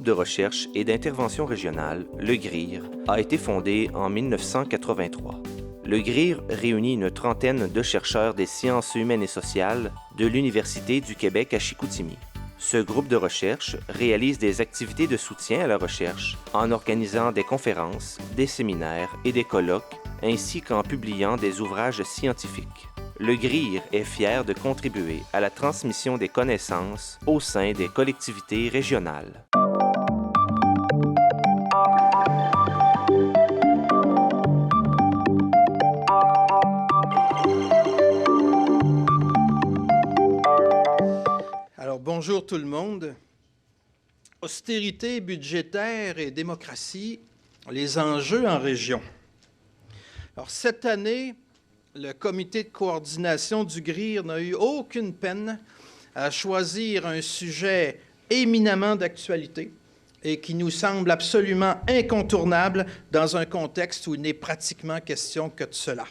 de recherche et d'intervention régionale, le GRIR, a été fondé en 1983. Le GRIR réunit une trentaine de chercheurs des sciences humaines et sociales de l'Université du Québec à Chicoutimi. Ce groupe de recherche réalise des activités de soutien à la recherche en organisant des conférences, des séminaires et des colloques, ainsi qu'en publiant des ouvrages scientifiques. Le GRIR est fier de contribuer à la transmission des connaissances au sein des collectivités régionales. Alors, bonjour tout le monde. Austérité budgétaire et démocratie, les enjeux en région. Alors, cette année, le comité de coordination du GRIR n'a eu aucune peine à choisir un sujet éminemment d'actualité et qui nous semble absolument incontournable dans un contexte où il n'est pratiquement question que de cela.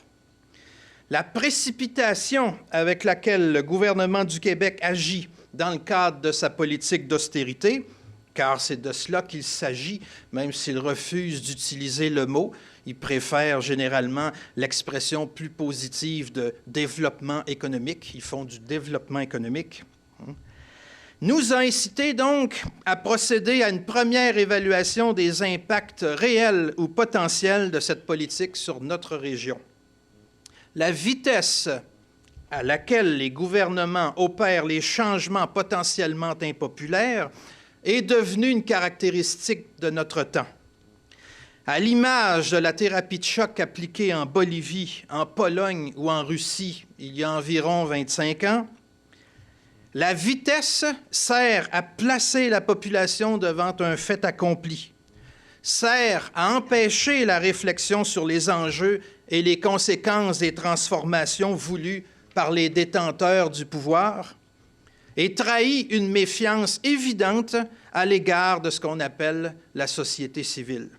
La précipitation avec laquelle le gouvernement du Québec agit dans le cadre de sa politique d'austérité, car c'est de cela qu'il s'agit, même s'il refuse d'utiliser le mot, il préfère généralement l'expression plus positive de développement économique. Ils font du développement économique. Nous a incité donc à procéder à une première évaluation des impacts réels ou potentiels de cette politique sur notre région. La vitesse à laquelle les gouvernements opèrent les changements potentiellement impopulaires est devenue une caractéristique de notre temps. À l'image de la thérapie de choc appliquée en Bolivie, en Pologne ou en Russie il y a environ 25 ans, la vitesse sert à placer la population devant un fait accompli, sert à empêcher la réflexion sur les enjeux et les conséquences des transformations voulues par les détenteurs du pouvoir et trahit une méfiance évidente à l'égard de ce qu'on appelle la société civile.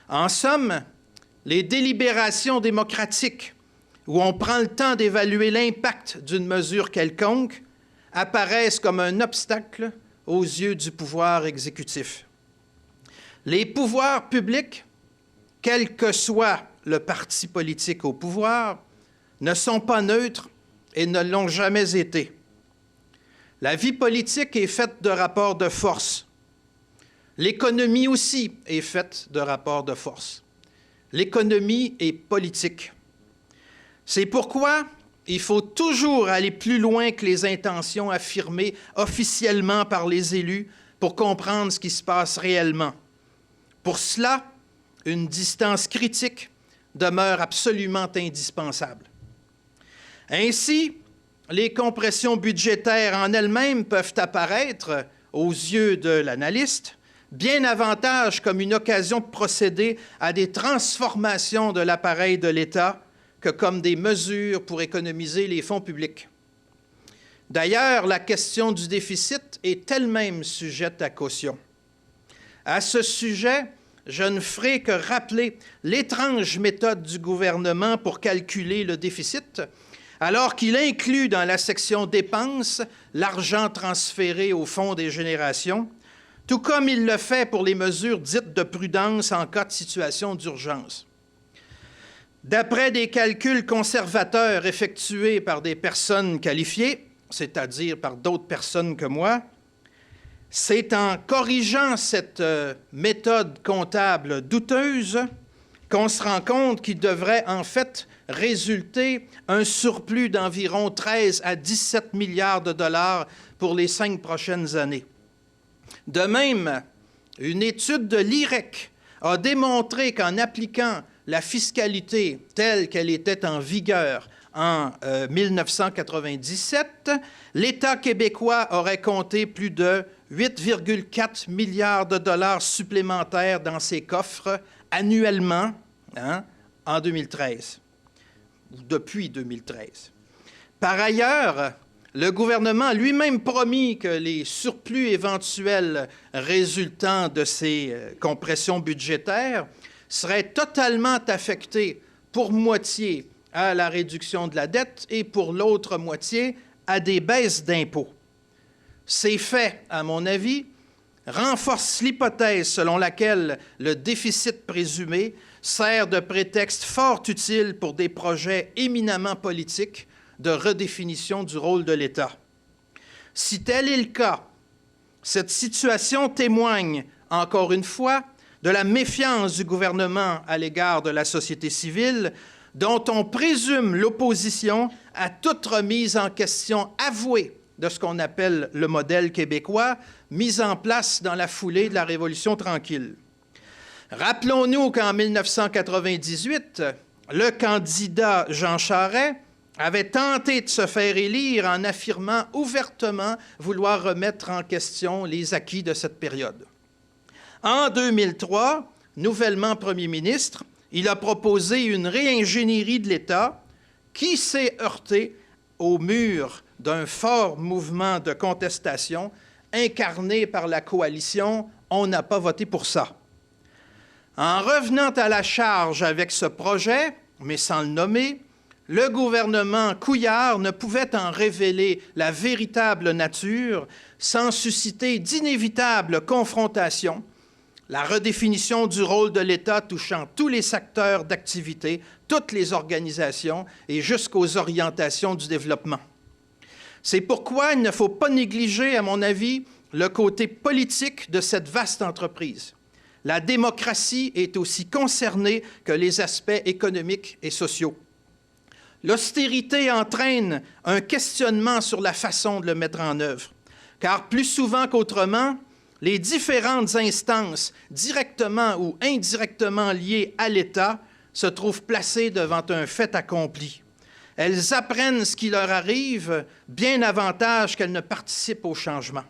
En somme, les délibérations démocratiques où on prend le temps d'évaluer l'impact d'une mesure quelconque apparaissent comme un obstacle aux yeux du pouvoir exécutif. Les pouvoirs publics, quel que soit le parti politique au pouvoir, ne sont pas neutres et ne l'ont jamais été. La vie politique est faite de rapports de force. L'économie aussi est faite de rapports de force. L'économie est politique. C'est pourquoi il faut toujours aller plus loin que les intentions affirmées officiellement par les élus pour comprendre ce qui se passe réellement. Pour cela, une distance critique demeure absolument indispensable. Ainsi, les compressions budgétaires en elles-mêmes peuvent apparaître, aux yeux de l'analyste, bien davantage comme une occasion de procéder à des transformations de l'appareil de l'État que comme des mesures pour économiser les fonds publics. D'ailleurs, la question du déficit est elle-même sujette à caution. À ce sujet, je ne ferai que rappeler l'étrange méthode du gouvernement pour calculer le déficit, alors qu'il inclut dans la section dépenses l'argent transféré au Fonds des générations, tout comme il le fait pour les mesures dites de prudence en cas de situation d'urgence. D'après des calculs conservateurs effectués par des personnes qualifiées, c'est-à-dire par d'autres personnes que moi, c'est en corrigeant cette méthode comptable douteuse qu'on se rend compte qu'il devrait en fait résulter un surplus d'environ 13 à 17 milliards de dollars pour les 5 prochaines années. De même, une étude de l'IREC a démontré qu'en appliquant la fiscalité telle qu'elle était en vigueur en 1997, l'État québécois aurait compté plus de 8,4 milliards de dollars supplémentaires dans ses coffres annuellement en 2013, ou depuis 2013. Par ailleurs, le gouvernement a lui-même promis que les surplus éventuels résultant de ces compressions budgétaires seraient totalement affectés pour moitié à la réduction de la dette et pour l'autre moitié à des baisses d'impôts. Ces faits, à mon avis, renforce l'hypothèse selon laquelle le déficit présumé sert de prétexte fort utile pour des projets éminemment politiques de redéfinition du rôle de l'État. Si tel est le cas, cette situation témoigne, encore une fois, de la méfiance du gouvernement à l'égard de la société civile, dont on présume l'opposition à toute remise en question avouée de ce qu'on appelle le modèle québécois, mis en place dans la foulée de la Révolution tranquille. Rappelons-nous qu'en 1998, le candidat Jean Charest avait tenté de se faire élire en affirmant ouvertement vouloir remettre en question les acquis de cette période. En 2003, nouvellement premier ministre, il a proposé une réingénierie de l'État qui s'est heurtée au mur d'un fort mouvement de contestation incarné par la coalition « On n'a pas voté pour ça ». En revenant à la charge avec ce projet, mais sans le nommer, le gouvernement Couillard ne pouvait en révéler la véritable nature sans susciter d'inévitables confrontations, la redéfinition du rôle de l'État touchant tous les secteurs d'activité, toutes les organisations et jusqu'aux orientations du développement. C'est pourquoi il ne faut pas négliger, à mon avis, le côté politique de cette vaste entreprise. La démocratie est aussi concernée que les aspects économiques et sociaux. L'austérité entraîne un questionnement sur la façon de le mettre en œuvre, car plus souvent qu'autrement, les différentes instances directement ou indirectement liées à l'État se trouvent placées devant un fait accompli. Elles apprennent ce qui leur arrive bien davantage qu'elles ne participent au changement.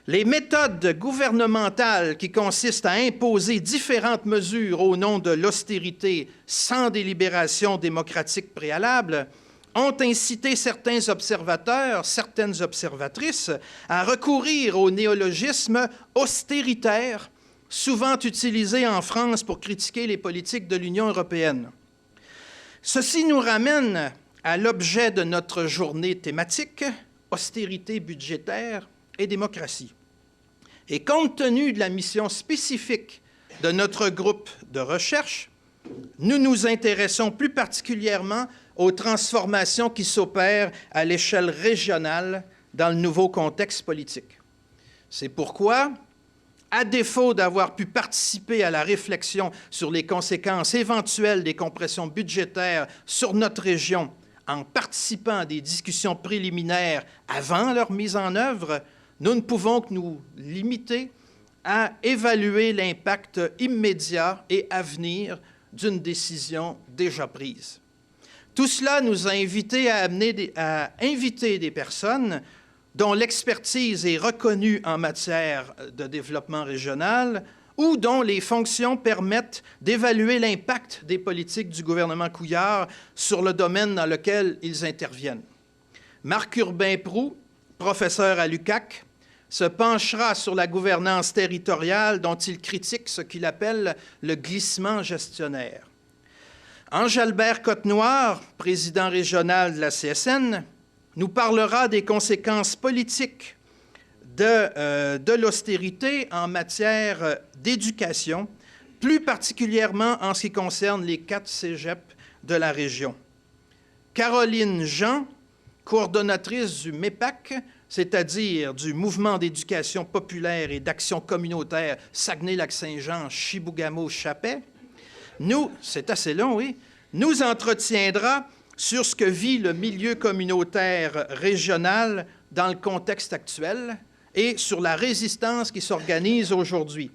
Les méthodes gouvernementales qui consistent à imposer différentes mesures au nom de l'austérité sans délibération démocratique préalable ont incité certains observateurs, certaines observatrices à recourir au néologisme austéritaire, souvent utilisé en France pour critiquer les politiques de l'Union européenne. Ceci nous ramène à l'objet de notre journée thématique, austérité budgétaire et démocratie. Et compte tenu de la mission spécifique de notre groupe de recherche, nous nous intéressons plus particulièrement aux transformations qui s'opèrent à l'échelle régionale dans le nouveau contexte politique. C'est pourquoi, à défaut d'avoir pu participer à la réflexion sur les conséquences éventuelles des compressions budgétaires sur notre région en participant à des discussions préliminaires avant leur mise en œuvre, nous ne pouvons que nous limiter à évaluer l'impact immédiat et à venir d'une décision déjà prise. Tout cela nous a invités à inviter des personnes dont l'expertise est reconnue en matière de développement régional ou dont les fonctions permettent d'évaluer l'impact des politiques du gouvernement Couillard sur le domaine dans lequel ils interviennent. Marc-Urbain Proulx, professeur à l'UQAC, se penchera sur la gouvernance territoriale dont il critique ce qu'il appelle le glissement gestionnaire. Ange-Albert Cotenoir, président régional de la CSN, nous parlera des conséquences politiques de l'austérité en matière d'éducation, plus particulièrement en ce qui concerne les 4 cégeps de la région. Caroline Jean, coordonnatrice du MEPAC, c'est-à-dire du Mouvement d'éducation populaire et d'action communautaire Saguenay-Lac-Saint-Jean, Chibougamau-Chappais, c'est assez long, oui, nous entretiendra sur ce que vit le milieu communautaire régional dans le contexte actuel et sur la résistance qui s'organise aujourd'hui.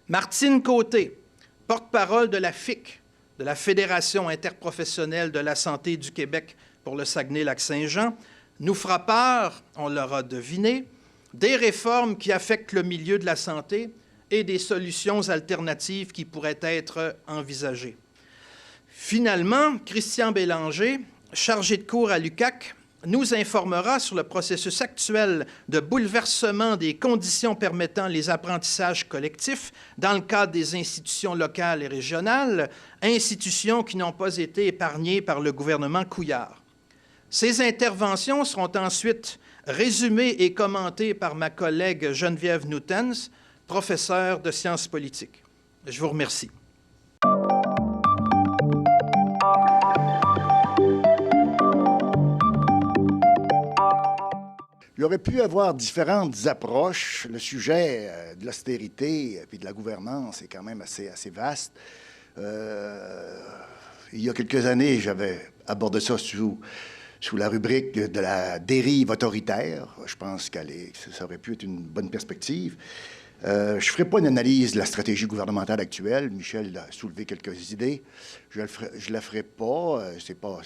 Martine Côté, porte-parole de la FIC, de la Fédération interprofessionnelle de la santé du Québec pour le Saguenay-Lac-Saint-Jean, nous fera part, on l'aura deviné, des réformes qui affectent le milieu de la santé et des solutions alternatives qui pourraient être envisagées. Finalement, Christian Bélanger, chargé de cours à l'UQAC, nous informera sur le processus actuel de bouleversement des conditions permettant les apprentissages collectifs dans le cadre des institutions locales et régionales, institutions qui n'ont pas été épargnées par le gouvernement Couillard. Ces interventions seront ensuite résumées et commentées par ma collègue Geneviève Nootens, professeure de sciences politiques. Je vous remercie. Il aurait pu avoir différentes approches. Le sujet de l'austérité et de la gouvernance est quand même assez vaste. Il y a quelques années, j'avais abordé ça sous la rubrique de la dérive autoritaire. Je pense que ça aurait pu être une bonne perspective. Je ne ferai pas une analyse de la stratégie gouvernementale actuelle. Michel a soulevé quelques idées. Je ne la ferai pas. Ce n'est pas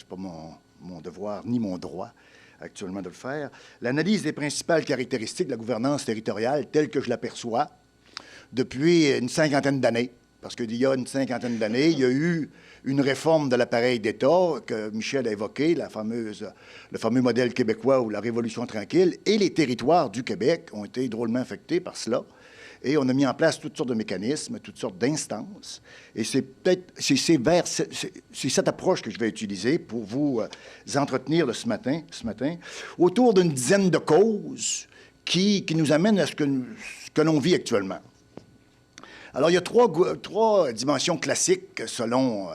mon devoir ni mon droit actuellement de le faire. L'analyse des principales caractéristiques de la gouvernance territoriale telle que je l'aperçois depuis une cinquantaine d'années. Parce qu'il y a une cinquantaine d'années, il y a eu une réforme de l'appareil d'État que Michel a évoqué, le fameux modèle québécois ou la Révolution tranquille, et les territoires du Québec ont été drôlement affectés par cela. Et on a mis en place toutes sortes de mécanismes, toutes sortes d'instances. Et c'est cette approche que je vais utiliser pour vous entretenir ce matin, autour d'une dizaine de causes qui nous amènent à ce que l'on vit actuellement. Alors, il y a trois dimensions classiques selon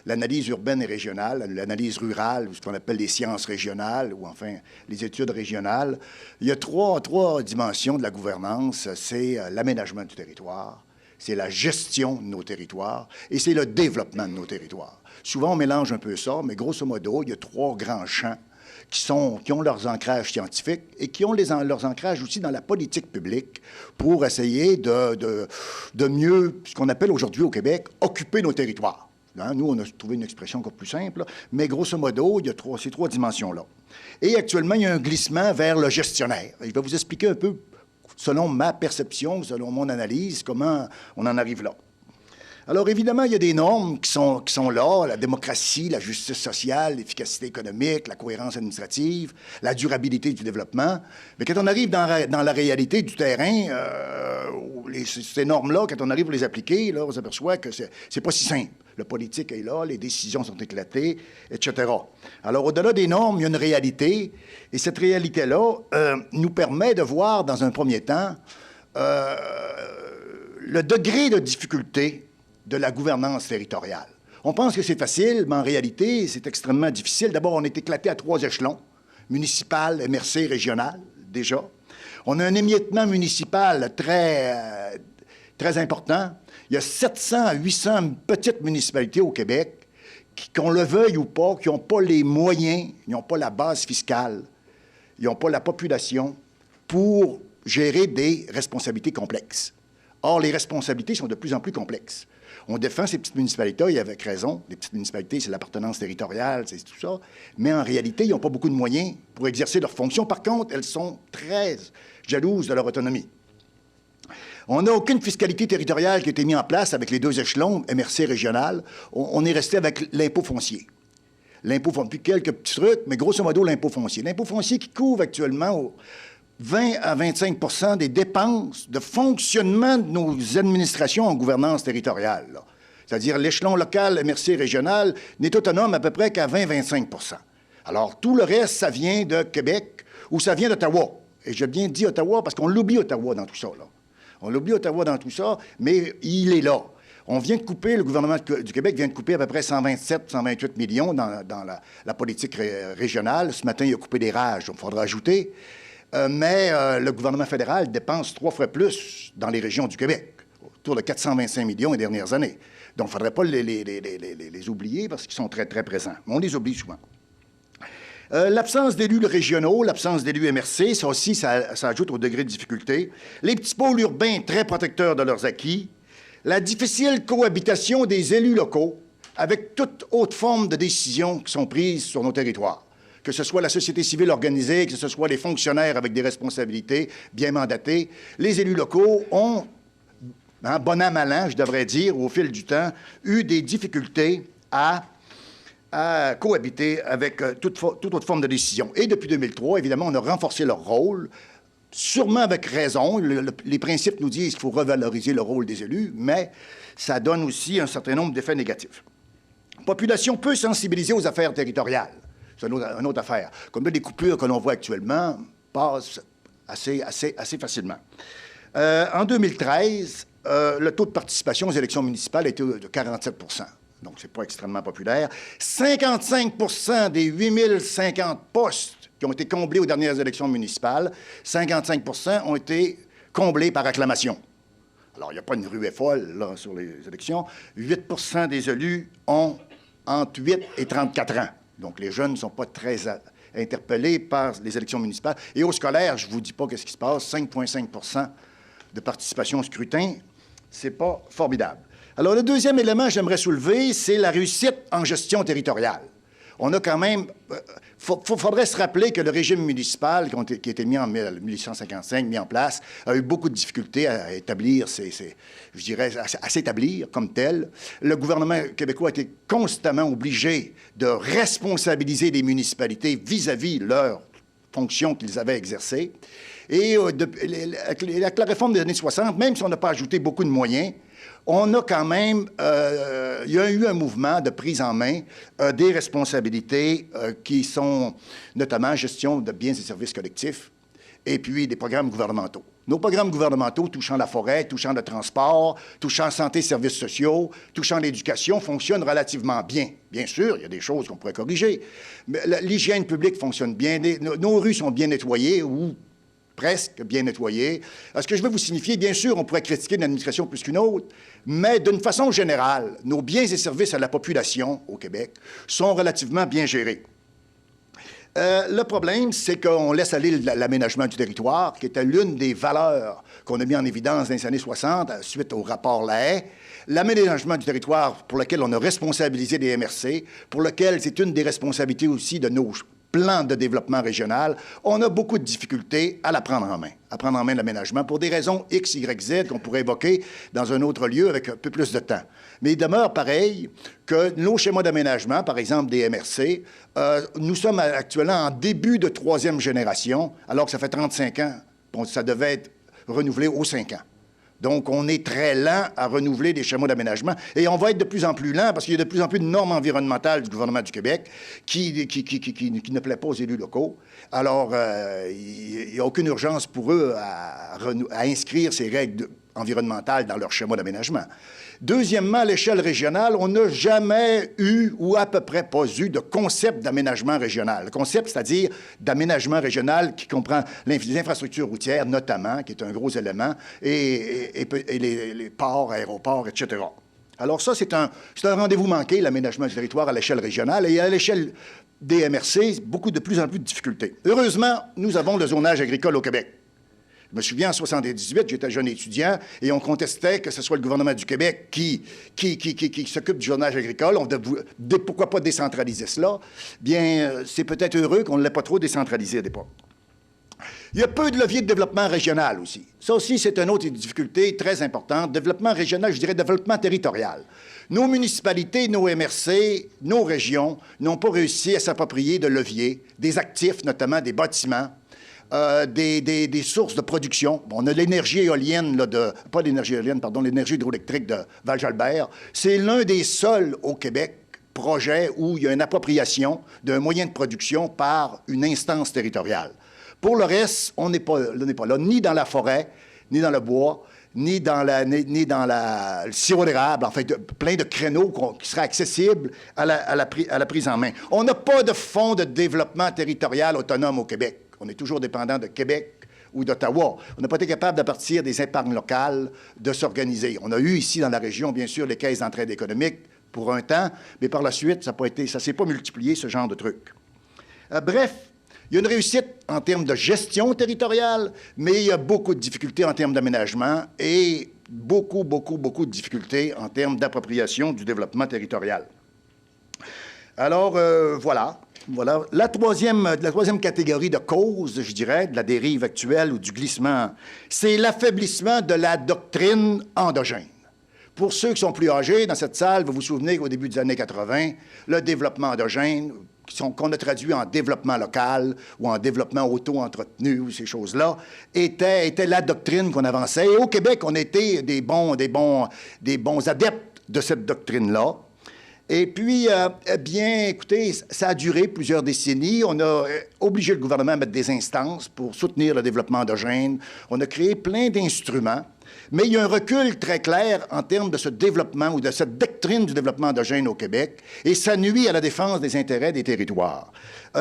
l'analyse urbaine et régionale, l'analyse rurale, ou ce qu'on appelle les sciences régionales, ou enfin les études régionales. Il y a trois dimensions de la gouvernance. C'est l'aménagement du territoire, c'est la gestion de nos territoires et c'est le développement de nos territoires. Souvent, on mélange un peu ça, mais grosso modo, il y a trois grands champs qui ont leurs ancrages scientifiques et qui ont leurs ancrages aussi dans la politique publique pour essayer de mieux, ce qu'on appelle aujourd'hui au Québec, occuper nos territoires. Hein? Nous, on a trouvé une expression encore plus simple, mais grosso modo, il y a ces trois dimensions-là. Et actuellement, il y a un glissement vers le gestionnaire. Et je vais vous expliquer un peu, selon ma perception, selon mon analyse, comment on en arrive là. Alors, évidemment, il y a des normes qui sont là, la démocratie, la justice sociale, l'efficacité économique, la cohérence administrative, la durabilité du développement. Mais quand on arrive dans la réalité du terrain, ces normes-là, quand on arrive à les appliquer, là, on s'aperçoit que c'est pas si simple. Le politique est là, les décisions sont éclatées, etc. Alors, au-delà des normes, il y a une réalité, et cette réalité-là nous permet de voir, dans un premier temps, le degré de difficulté de la gouvernance territoriale. On pense que c'est facile, mais en réalité, c'est extrêmement difficile. D'abord, on est éclaté à 3 échelons, municipal, MRC, régional, déjà. On a un émiettement municipal très important. Il y a 700 à 800 petites municipalités au Québec qui, qu'on le veuille ou pas, qui n'ont pas les moyens, ils n'ont pas la base fiscale, ils n'ont pas la population pour gérer des responsabilités complexes. Or, les responsabilités sont de plus en plus complexes. On défend ces petites municipalités, et avec raison. Les petites municipalités, c'est l'appartenance territoriale, c'est tout ça. Mais en réalité, ils n'ont pas beaucoup de moyens pour exercer leurs fonctions. Par contre, elles sont très jalouses de leur autonomie. On n'a aucune fiscalité territoriale qui a été mise en place avec les 2 échelons, MRC régional. On est resté avec l'impôt foncier. L'impôt foncier, puis quelques petits trucs, mais grosso modo, l'impôt foncier. L'impôt foncier qui couvre actuellement 20 à 25 des dépenses de fonctionnement de nos administrations en gouvernance territoriale. C'est-à-dire l'échelon local, MRC régional, n'est autonome à peu près qu'à 20-25 %. Alors, tout le reste, ça vient de Québec ou ça vient d'Ottawa. Et j'ai bien dit Ottawa parce qu'on l'oublie, Ottawa, dans tout ça. Là. On l'oublie, Ottawa, dans tout ça, mais il est là. On vient de couper, le gouvernement du Québec vient de couper à peu près 127-128 millions dans la politique régionale. Ce matin, il a coupé des rages, donc il faudra ajouter. Mais le gouvernement fédéral dépense 3 fois plus dans les régions du Québec, autour de 425 millions les dernières années. Donc, il ne faudrait pas les oublier parce qu'ils sont très, très présents. Mais on les oublie souvent. L'absence d'élus régionaux, l'absence d'élus MRC, ça aussi, ça ajoute au degré de difficulté. Les petits pôles urbains très protecteurs de leurs acquis. La difficile cohabitation des élus locaux avec toute autre forme de décisions qui sont prises sur nos territoires. Que ce soit la société civile organisée, que ce soit les fonctionnaires avec des responsabilités bien mandatés, les élus locaux ont, bon an, mal an, je devrais dire, au fil du temps, eu des difficultés à cohabiter avec toute autre forme de décision. Et depuis 2003, évidemment, on a renforcé leur rôle, sûrement avec raison. Les principes nous disent qu'il faut revaloriser le rôle des élus, mais ça donne aussi un certain nombre d'effets négatifs. Population peu sensibilisée aux affaires territoriales. c'est une autre affaire. Comme les coupures que l'on voit actuellement passent assez facilement. En 2013, le taux de participation aux élections municipales était de 47 %. Donc, ce n'est pas extrêmement populaire. 55 des 8050 postes qui ont été comblés aux dernières élections municipales, 55 % ont été comblés par acclamation. Alors, il n'y a pas une ruée folle là, sur les élections. 8 % des élus ont entre 8 et 34 ans. Donc, les jeunes ne sont pas très interpellés par les élections municipales. Et au scolaire, je ne vous dis pas qu'est-ce qui se passe, 5,5 % de participation au scrutin, c'est pas formidable. Alors, le deuxième élément que j'aimerais soulever, c'est la réussite en gestion territoriale. On a quand même... faudrait se rappeler que le régime municipal qui a été mis en 1855, mis en place, a eu beaucoup de difficultés à établir, je dirais, à s'établir comme tel. Le gouvernement québécois a été constamment obligé de responsabiliser les municipalités vis-à-vis leurs fonctions qu'ils avaient exercées. Et avec la réforme des années 60, même si on n'a pas ajouté beaucoup de moyens, on a quand même, il y a eu un mouvement de prise en main des responsabilités qui sont notamment gestion de biens et services collectifs et puis des programmes gouvernementaux. Nos programmes gouvernementaux touchant la forêt, touchant le transport, touchant santé, services sociaux, touchant l'éducation fonctionnent relativement bien. Bien sûr, il y a des choses qu'on pourrait corriger, mais l'hygiène publique fonctionne bien, nos rues sont bien nettoyées ou presque bien nettoyées. Ce que je veux vous signifier, bien sûr, on pourrait critiquer une administration plus qu'une autre, mais d'une façon générale, nos biens et services à la population au Québec sont relativement bien gérés. Le problème, c'est qu'on laisse aller l'aménagement du territoire, qui était l'une des valeurs qu'on a mis en évidence dans les années 60, suite au rapport Lahaye. L'aménagement du territoire pour lequel on a responsabilisé des MRC, pour lequel c'est une des responsabilités aussi de nos plan de développement régional, on a beaucoup de difficultés à la prendre en main l'aménagement, pour des raisons X, Y, Z qu'on pourrait évoquer dans un autre lieu avec un peu plus de temps. Mais il demeure pareil que nos schémas d'aménagement, par exemple des MRC, nous sommes actuellement en début de 3e génération, alors que ça fait 35 ans, bon, ça devait être renouvelé aux 5 ans. Donc, on est très lent à renouveler des schémas d'aménagement et on va être de plus en plus lent parce qu'il y a de plus en plus de normes environnementales du gouvernement du Québec qui ne plaît pas aux élus locaux. Alors, il n'y a aucune urgence pour eux à inscrire ces règles environnementales dans leur schéma d'aménagement. Deuxièmement, à l'échelle régionale, on n'a jamais eu, ou à peu près pas eu, de concept d'aménagement régional. Le concept, c'est-à-dire d'aménagement régional qui comprend les infrastructures routières, notamment, qui est un gros élément, et les ports, aéroports, etc. Alors ça, c'est un rendez-vous manqué, l'aménagement du territoire à l'échelle régionale, et à l'échelle des MRC, de plus en plus de difficultés. Heureusement, nous avons le zonage agricole au Québec. Je me souviens, en 1978, j'étais jeune étudiant et on contestait que ce soit le gouvernement du Québec qui s'occupe du zonage agricole. Pourquoi pas décentraliser cela? Bien, c'est peut-être heureux qu'on ne l'ait pas trop décentralisé à l'époque. Il y a peu de leviers de développement régional aussi. Ça aussi, c'est une autre difficulté très importante. Développement régional, je dirais développement territorial. Nos municipalités, nos MRC, nos régions n'ont pas réussi à s'approprier de leviers, des actifs, notamment des bâtiments, des sources de production. Bon, on a l'énergie éolienne, l'énergie hydroélectrique de Val-Jalbert. C'est l'un des seuls au Québec projets où il y a une appropriation d'un moyen de production par une instance territoriale. Pour le reste, on n'est pas là, ni dans la forêt, ni dans le bois, ni dans le sirop d'érable, en fait, plein de créneaux qui seraient accessibles à la prise en main. On n'a pas de fonds de développement territorial autonome au Québec. On est toujours dépendant de Québec ou d'Ottawa. On n'a pas été capable, à partir des épargnes locales, de s'organiser. On a eu ici, dans la région, bien sûr, les caisses d'entraide économique pour un temps, mais par la suite, ça ne s'est pas multiplié, ce genre de truc. Bref, il y a une réussite en termes de gestion territoriale, mais il y a beaucoup de difficultés en termes d'aménagement et beaucoup de difficultés en termes d'appropriation du développement territorial. Alors, voilà. La troisième catégorie de cause, je dirais, de la dérive actuelle ou du glissement, c'est l'affaiblissement de la doctrine endogène. Pour ceux qui sont plus âgés dans cette salle, vous vous souvenez qu'au début des années 80, le développement endogène, qu'on a traduit en développement local ou en développement auto-entretenu ou ces choses-là, était la doctrine qu'on avançait. Et au Québec, on était des bons adeptes de cette doctrine-là. Et puis, bien, écoutez, ça a duré plusieurs décennies. On a obligé le gouvernement à mettre des instances pour soutenir le développement endogène. On a créé plein d'instruments. Mais il y a un recul très clair en termes de ce développement ou de cette doctrine du développement endogène au Québec, et ça nuit à la défense des intérêts des territoires.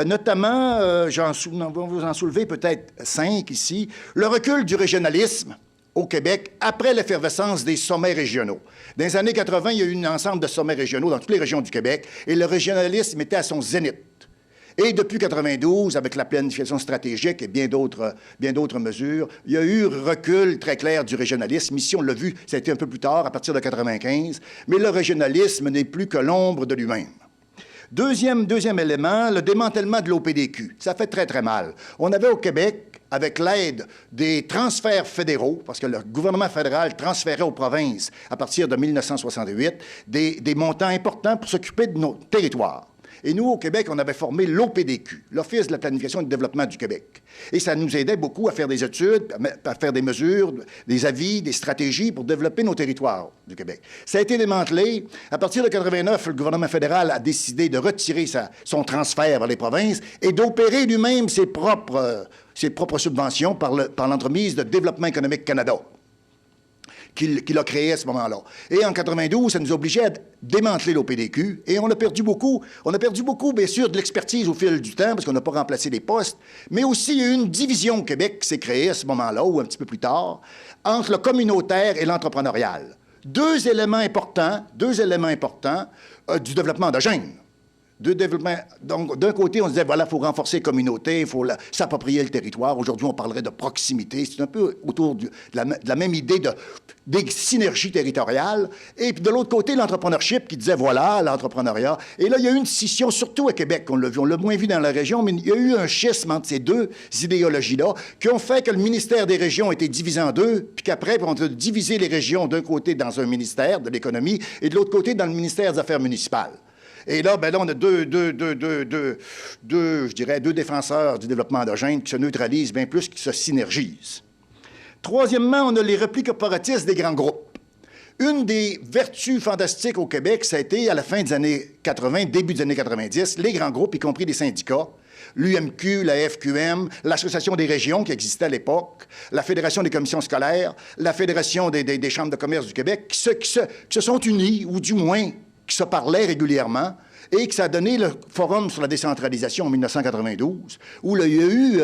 Notamment, vous en soulevez peut-être 5 ici, le recul du régionalisme au Québec après l'effervescence des sommets régionaux. Dans les années 80, il y a eu un ensemble de sommets régionaux dans toutes les régions du Québec, et le régionalisme était à son zénith. Et depuis 92, avec la planification stratégique et bien d'autres mesures, il y a eu recul très clair du régionalisme. Ici, on l'a vu, ça a été un peu plus tard, à partir de 95, mais le régionalisme n'est plus que l'ombre de lui-même. Deuxième élément, le démantèlement de l'OPDQ. Ça fait très, très mal. On avait au Québec, avec l'aide des transferts fédéraux, parce que le gouvernement fédéral transférait aux provinces, à partir de 1968, des montants importants pour s'occuper de nos territoires. Et nous, au Québec, on avait formé l'OPDQ, l'Office de la planification et du développement du Québec. Et ça nous aidait beaucoup à faire des études, à faire des mesures, des avis, des stratégies pour développer nos territoires du Québec. Ça a été démantelé. À partir de 89, le gouvernement fédéral a décidé de retirer son transfert vers les provinces et d'opérer lui-même ses propres subventions par l'entremise de Développement économique Canada, qu'il a créé à ce moment-là. Et en 92, ça nous obligeait à démanteler l'OPDQ, et on a perdu beaucoup. On a perdu beaucoup, bien sûr, de l'expertise au fil du temps, parce qu'on n'a pas remplacé les postes, mais aussi il y a eu une division au Québec qui s'est créée à ce moment-là, ou un petit peu plus tard, entre le communautaire et l'entrepreneurial. Deux éléments importants du développement endogène. Donc, d'un côté, on se disait, voilà, il faut renforcer les communautés, il faut s'approprier le territoire. Aujourd'hui, on parlerait de proximité. C'est un peu autour de la même idée des synergies territoriales. Et puis, de l'autre côté, l'entrepreneurship qui disait, voilà, l'entrepreneuriat. Et là, il y a eu une scission, surtout à Québec, on l'a vu. On l'a moins vu dans la région, mais il y a eu un schisme entre ces deux idéologies-là qui ont fait que le ministère des Régions a été divisé en deux, puis qu'après, on a divisé les régions d'un côté dans un ministère de l'économie et de l'autre côté dans le ministère des Affaires municipales. Et là, on a deux défenseurs du développement endogène qui se neutralisent bien plus, qui se synergisent. Troisièmement, on a les replis corporatistes des grands groupes. Une des vertus fantastiques au Québec, ça a été à la fin des années 80, début des années 90, les grands groupes, y compris les syndicats, l'UMQ, la FQM, l'Association des régions qui existait à l'époque, la Fédération des commissions scolaires, la Fédération des chambres de commerce du Québec, qui se sont unis, ou du moins qui se parlaient régulièrement, et que ça a donné le Forum sur la décentralisation en 1992, où il y a eu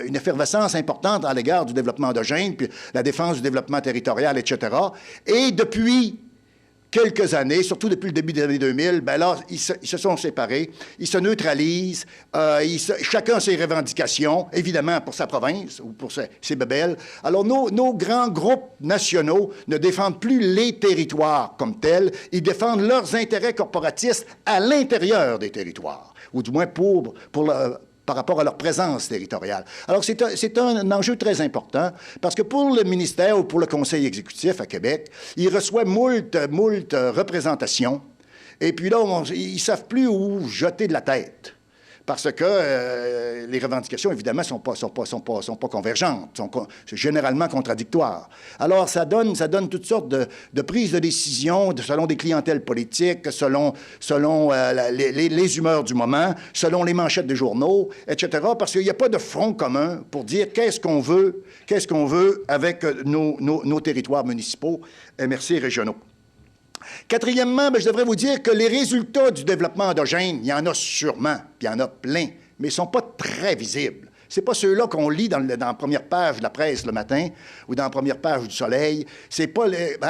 une effervescence importante à l'égard du développement endogène, puis la défense du développement territorial, etc. Et depuis quelques années, surtout depuis le début des années 2000, là, ils se sont séparés, ils se neutralisent, chacun a ses revendications, évidemment pour sa province ou pour ses bébelles. Alors, nos grands groupes nationaux ne défendent plus les territoires comme tels, ils défendent leurs intérêts corporatistes à l'intérieur des territoires, ou du moins par rapport à leur présence territoriale. Alors, c'est un enjeu très important, parce que pour le ministère ou pour le Conseil exécutif à Québec, il reçoit moult représentations, et puis là, ils ne savent plus où jeter de la tête, parce que les revendications, évidemment, sont pas convergentes, sont généralement contradictoires. Alors, ça donne toutes sortes de prises de décision selon des clientèles politiques, selon les humeurs du moment, selon les manchettes des journaux, etc., parce qu'il n'y a pas de front commun pour dire qu'est-ce qu'on veut avec nos territoires municipaux, merci, régionaux. Quatrièmement, je devrais vous dire que les résultats du développement endogène, il y en a sûrement, puis il y en a plein, mais ils ne sont pas très visibles. Ce n'est pas ceux-là qu'on lit dans la première page de la presse le matin ou dans la première page du Soleil. C'est pas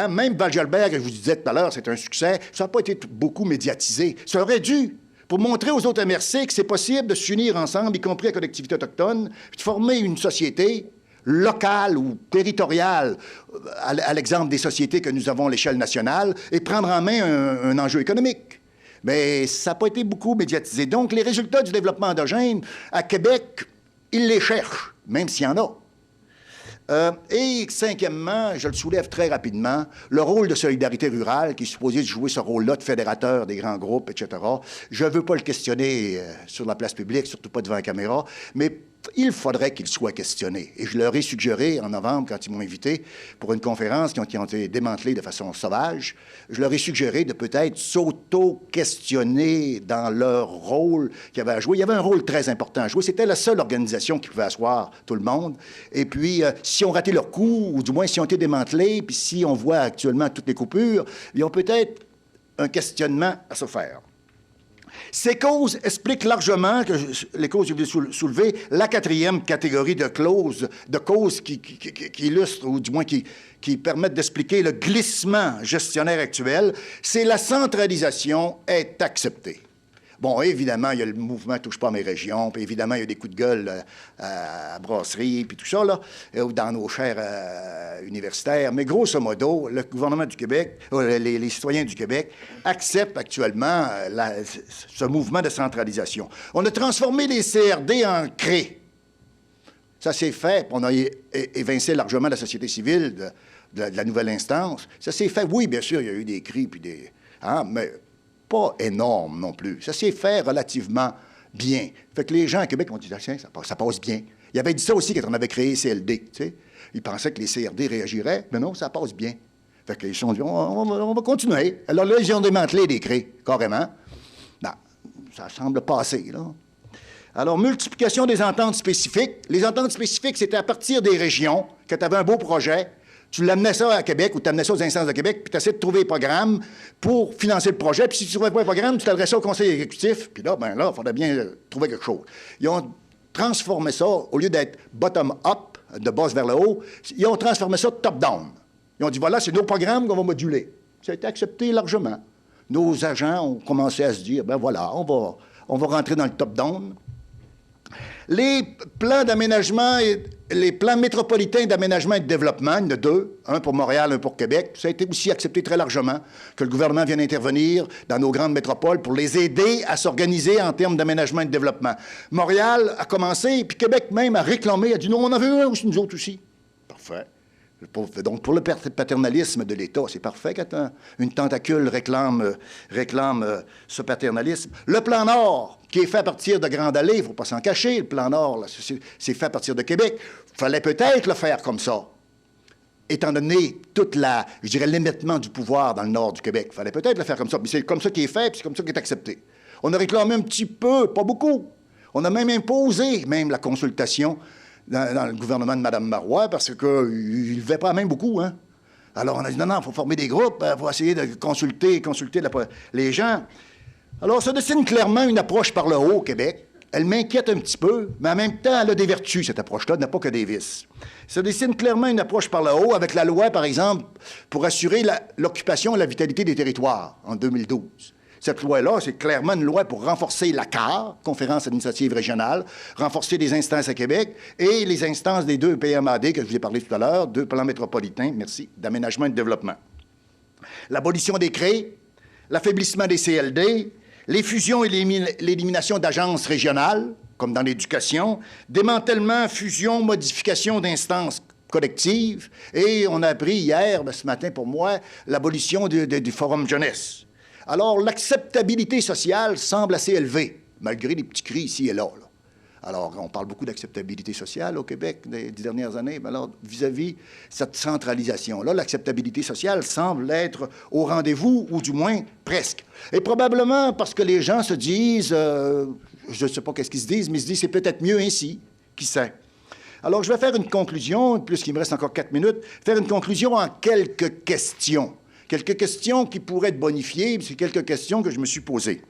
même Val-Jalbert, que je vous disais tout à l'heure, c'est un succès, ça n'a pas été beaucoup médiatisé. Ça aurait dû, pour montrer aux autres MRC que c'est possible de s'unir ensemble, y compris la collectivité autochtone, puis de former une société locale ou territoriale, à l'exemple des sociétés que nous avons à l'échelle nationale, et prendre en main un enjeu économique. Mais ça n'a pas été beaucoup médiatisé. Donc, les résultats du développement endogène, à Québec, ils les cherchent, même s'il y en a. Et cinquièmement, je le soulève très rapidement, le rôle de solidarité rurale qui est supposé jouer ce rôle-là de fédérateur des grands groupes, etc. Je ne veux pas le questionner sur la place publique, surtout pas devant la caméra, mais il faudrait qu'ils soient questionnés. Et je leur ai suggéré en novembre, quand ils m'ont invité pour une conférence qui ont été démantelées de façon sauvage, je leur ai suggéré de peut-être s'auto-questionner dans leur rôle qu'ils avaient à jouer. Il y avait un rôle très important à jouer. C'était la seule organisation qui pouvait asseoir tout le monde. Et puis, si on raté leur coup, ou du moins si on été démantelés, puis si on voit actuellement toutes les coupures, ils ont peut-être un questionnement à se faire. Ces causes expliquent largement, les causes que je voulais soulever, la quatrième catégorie de causes qui illustrent, ou du moins qui permettent d'expliquer le glissement gestionnaire actuel, c'est la centralisation est acceptée. Bon, évidemment, il y a le mouvement « Touche pas à mes régions », puis évidemment, il y a des coups de gueule à Brasserie, puis tout ça, là, ou dans nos chaires universitaires. Mais grosso modo, le gouvernement du Québec, les citoyens du Québec acceptent actuellement ce mouvement de centralisation. On a transformé les CRD en CRE. Ça s'est fait, on a évincé largement la société civile de la nouvelle instance. Ça s'est fait, oui, bien sûr, il y a eu des cris, puis des... Hein, mais pas énorme non plus. Ça s'est fait relativement bien. Fait que les gens à Québec ont dit, tiens, ça passe bien. Ils avaient dit ça aussi quand on avait créé CLD, tu sais. Ils pensaient que les CRD réagiraient, mais non, ça passe bien. Fait qu'ils se sont dit, on va continuer. Alors là, ils ont démantelé des CRE, carrément. Non, ça semble passer, là. Alors, multiplication des ententes spécifiques. Les ententes spécifiques, c'était à partir des régions, quand tu avais un beau projet, tu l'amenais ça à Québec ou tu amenais ça aux instances de Québec, puis tu essaies de trouver des programmes pour financer le projet. Puis si tu ne trouvais pas un programme, tu t'adressais au conseil exécutif. Puis là, il faudrait bien trouver quelque chose. Ils ont transformé ça, au lieu d'être bottom-up, de bas vers le haut, ils ont transformé ça top-down. Ils ont dit, voilà, c'est nos programmes qu'on va moduler. Ça a été accepté largement. Nos agents ont commencé à se dire, ben voilà, on va rentrer dans le top-down. Les plans d'aménagement, les plans métropolitains d'aménagement et de développement, il y en a deux, un pour Montréal, un pour Québec. Ça a été aussi accepté très largement, que le gouvernement vienne intervenir dans nos grandes métropoles pour les aider à s'organiser en termes d'aménagement et de développement. Montréal a commencé, puis Québec même a réclamé, a dit non, on en veut un aussi, nous autres aussi. Parfait. Donc, pour le paternalisme de l'État, c'est parfait quand une tentacule réclame ce paternalisme. Le plan Nord, qui est fait à partir de Grande Allée, il ne faut pas s'en cacher, le plan Nord, c'est fait à partir de Québec. Il fallait peut-être le faire comme ça, étant donné l'émiettement du pouvoir dans le nord du Québec. Il fallait peut-être le faire comme ça, mais c'est comme ça qu'il est fait, puis c'est comme ça qu'il est accepté. On a réclamé un petit peu, pas beaucoup. On a même imposé la consultation dans le gouvernement de Mme Marois, parce qu'il ne levait pas la main beaucoup, hein. Alors, on a dit, non, il faut former des groupes, il faut essayer de consulter les gens. Alors, ça dessine clairement une approche par le haut au Québec. Elle m'inquiète un petit peu, mais en même temps, elle a des vertus, cette approche-là, elle n'a pas que des vices. Ça dessine clairement une approche par le haut, avec la loi, par exemple, pour assurer l'occupation et la vitalité des territoires, en 2012. Cette loi-là, c'est clairement une loi pour renforcer la CAR, Conférence administrative régionale, renforcer les instances à Québec et les instances des deux PMAD que je vous ai parlé tout à l'heure, deux plans métropolitains, merci, d'aménagement et de développement. L'abolition des CRE, l'affaiblissement des CLD, les fusions et l'élimination d'agences régionales, comme dans l'éducation, démantèlement, fusion, modification d'instances collectives, et on a appris hier, ce matin pour moi, l'abolition du Forum jeunesse. Alors, l'acceptabilité sociale semble assez élevée, malgré les petits cris ici et là. Alors, on parle beaucoup d'acceptabilité sociale au Québec des 10 dernières années, mais alors, vis-à-vis cette centralisation-là, l'acceptabilité sociale semble être au rendez-vous, ou du moins presque. Et probablement parce que les gens se disent, je ne sais pas qu'est-ce qu'ils se disent, mais ils se disent c'est peut-être mieux ainsi, qui sait. Alors, je vais faire une conclusion, puisqu'il me reste encore 4 minutes, faire une conclusion en quelques questions. Quelques questions qui pourraient être bonifiées, c'est quelques questions que je me suis posées.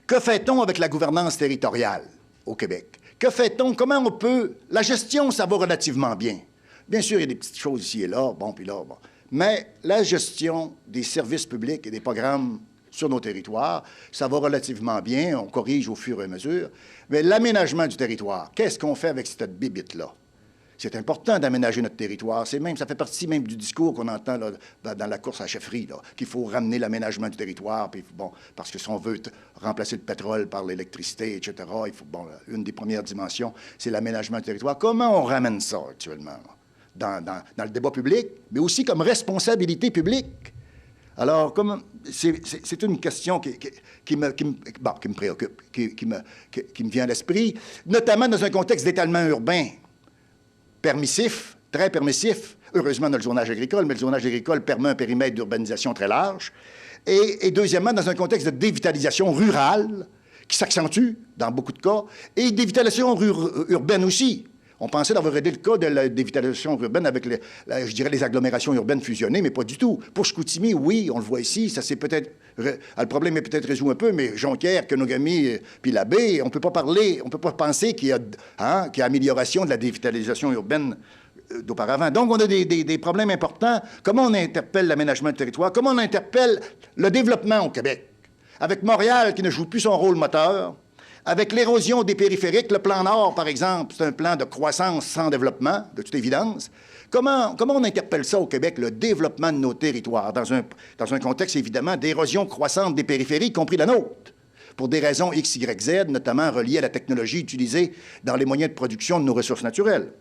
Que fait-on avec la gouvernance territoriale au Québec? Que fait-on? Comment on peut... La gestion, ça va relativement bien. Bien sûr, il y a des petites choses ici et là, bon. Mais la gestion des services publics et des programmes sur nos territoires, ça va relativement bien. On corrige au fur et à mesure. Mais l'aménagement du territoire, qu'est-ce qu'on fait avec cette bibite-là? C'est important d'aménager notre territoire. Ça fait partie même du discours qu'on entend là, dans la course à la chefferie, qu'il faut ramener l'aménagement du territoire, puis, parce que si on veut remplacer le pétrole par l'électricité, etc., une des premières dimensions, c'est l'aménagement du territoire. Comment on ramène ça actuellement dans le débat public, mais aussi comme responsabilité publique? Alors, c'est une question qui me préoccupe, qui me vient à l'esprit, notamment dans un contexte d'étalement urbain permissif, très permissif. Heureusement, on a le zonage agricole, mais le zonage agricole permet un périmètre d'urbanisation très large. Et deuxièmement, dans un contexte de dévitalisation rurale, qui s'accentue dans beaucoup de cas, et dévitalisation urbaine aussi. On pensait d'avoir aidé le cas de la dévitalisation urbaine avec, je dirais, les agglomérations urbaines fusionnées, mais pas du tout. Pour Chicoutimi, oui, on le voit ici, ça c'est peut-être... Le problème est peut-être résolu un peu, mais Jonquière, Kenogami, puis la baie, on ne peut pas parler, on ne peut pas penser qu'il y a amélioration de la dévitalisation urbaine d'auparavant. Donc, on a des problèmes importants. Comment on interpelle l'aménagement du territoire? Comment on interpelle le développement au Québec? Avec Montréal qui ne joue plus son rôle moteur, avec l'érosion des périphériques, le plan Nord, par exemple, c'est un plan de croissance sans développement, de toute évidence. Comment on interpelle ça au Québec, le développement de nos territoires, dans un contexte, évidemment, d'érosion croissante des périphéries, y compris la nôtre, pour des raisons X, Y, Z, notamment reliées à la technologie utilisée dans les moyens de production de nos ressources naturelles?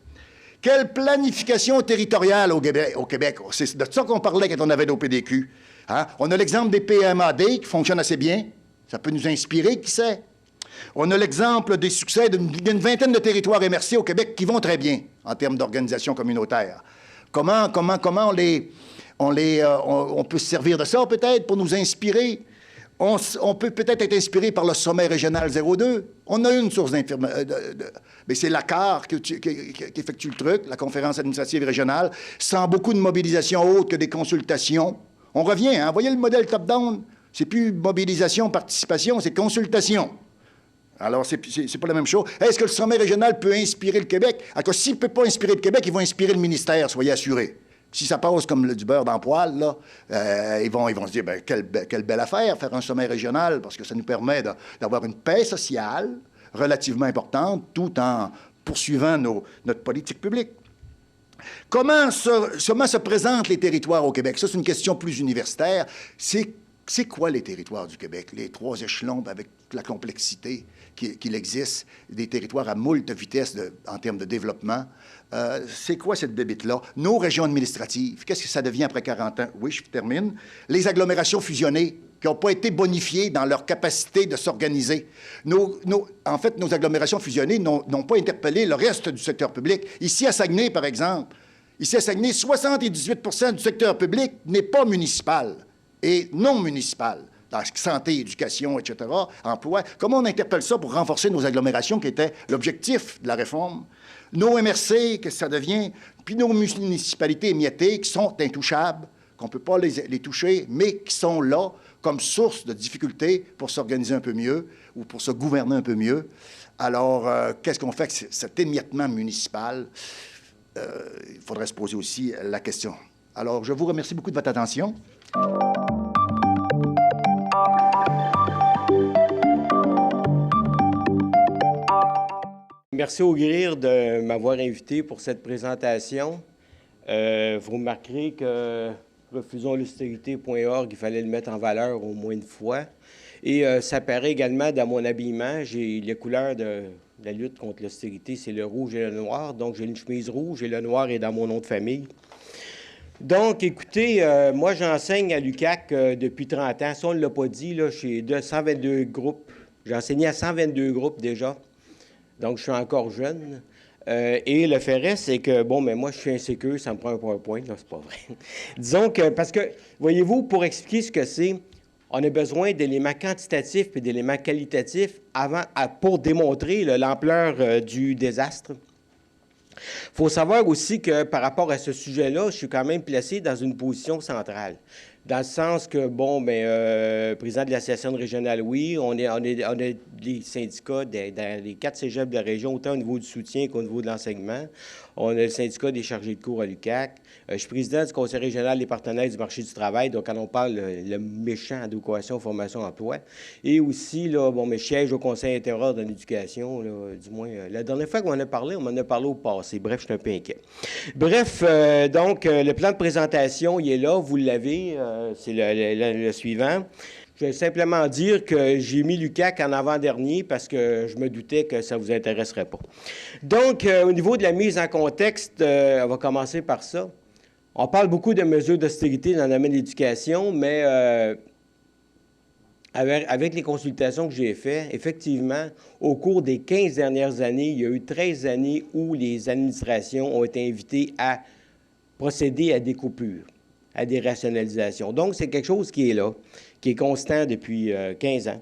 Quelle planification territoriale au Québec? C'est de ça qu'on parlait quand on avait nos PDQ. Hein? On a l'exemple des PMAD qui fonctionnent assez bien. Ça peut nous inspirer, qui sait? On a l'exemple des succès d'une vingtaine de territoires MRC au Québec qui vont très bien en termes d'organisation communautaire. Comment on peut se servir de ça peut-être pour nous inspirer? On peut peut-être être inspiré par le sommet régional 02. On a une source d'information, mais c'est l'ACAR qui effectue le truc, la conférence administrative régionale, sans beaucoup de mobilisation autre que des consultations. On revient, hein? Voyez le modèle top-down? C'est plus mobilisation, participation, c'est consultation. Alors, c'est pas la même chose. Est-ce que le sommet régional peut inspirer le Québec? Alors, s'il ne peut pas inspirer le Québec, ils vont inspirer le ministère, soyez assurés. Si ça passe comme du beurre dans le poêle, là, ils vont se dire, bien, quelle belle affaire, faire un sommet régional, parce que ça nous permet d'avoir une paix sociale relativement importante, tout en poursuivant notre politique publique. Comment se présentent les territoires au Québec? Ça, c'est une question plus universitaire. C'est quoi les territoires du Québec? Les trois échelons, avec toute la complexité qu'il existe, des territoires à moult vitesses en termes de développement. C'est quoi cette bébite-là? Nos régions administratives, qu'est-ce que ça devient après 40 ans? Oui, je termine. Les agglomérations fusionnées qui n'ont pas été bonifiées dans leur capacité de s'organiser. En fait, nos agglomérations fusionnées n'ont pas interpellé le reste du secteur public. Ici, à Saguenay, par exemple, 78% du secteur public n'est pas municipal et non municipal. Dans santé, éducation, etc., emploi. Comment on interpelle ça pour renforcer nos agglomérations qui était l'objectif de la réforme? Nos MRC, qu'est-ce que ça devient? Puis nos municipalités émiettées qui sont intouchables, qu'on ne peut pas les toucher, mais qui sont là comme source de difficultés pour s'organiser un peu mieux ou pour se gouverner un peu mieux. Alors, qu'est-ce qu'on fait avec cet émiettement municipal? Il faudrait se poser aussi la question. Alors, je vous remercie beaucoup de votre attention. Merci au GRIR de m'avoir invité pour cette présentation. Vous remarquerez que refusonsaustérité.org, il fallait le mettre en valeur au moins une fois. Et ça paraît également dans mon habillement. J'ai les couleurs de la lutte contre l'austérité, c'est le rouge et le noir. Donc, j'ai une chemise rouge et le noir est dans mon nom de famille. Donc, écoutez, moi, j'enseigne à l'UQAC depuis 30 ans. Ça, on ne l'a pas dit, là, chez 122 groupes. J'ai enseigné à 122 groupes déjà. Donc, je suis encore jeune. Et le fait reste, c'est que, bon, mais moi, je suis insécure, ça me prend un PowerPoint, là, c'est pas vrai. Disons que, parce que, voyez-vous, pour expliquer ce que c'est, on a besoin d'éléments quantitatifs et d'éléments qualitatifs pour démontrer l'ampleur du désastre. Il faut savoir aussi que, par rapport à ce sujet-là, je suis quand même placé dans une position centrale. Dans le sens que, bon, bien, président de l'association régionale, oui, on a des syndicats dans les 4 cégeps de la région, autant au niveau du soutien qu'au niveau de l'enseignement. On a le syndicat des chargés de cours à l'UQAC. Je suis président du conseil régional des partenaires du marché du travail, donc quand on parle le méchant adéquation, formation, emploi. Et aussi, là, bon, mais je siège au conseil intérieur de l'éducation, du moins. La dernière fois qu'on en a parlé, on m'en a parlé au passé. Bref, je suis un peu inquiet. Bref, donc, le plan de présentation, il est là, vous l'avez, c'est le suivant. Je vais simplement dire que j'ai mis l'UQAC en avant-dernier parce que je me doutais que ça ne vous intéresserait pas. Donc, au niveau de la mise en contexte, on va commencer par ça. On parle beaucoup de mesures d'austérité dans le domaine de l'éducation, mais avec les consultations que j'ai faites, effectivement, au cours des 15 dernières années, il y a eu 13 années où les administrations ont été invitées à procéder à des coupures, à des rationalisations. Donc, c'est quelque chose qui est là, qui est constant depuis 15 ans.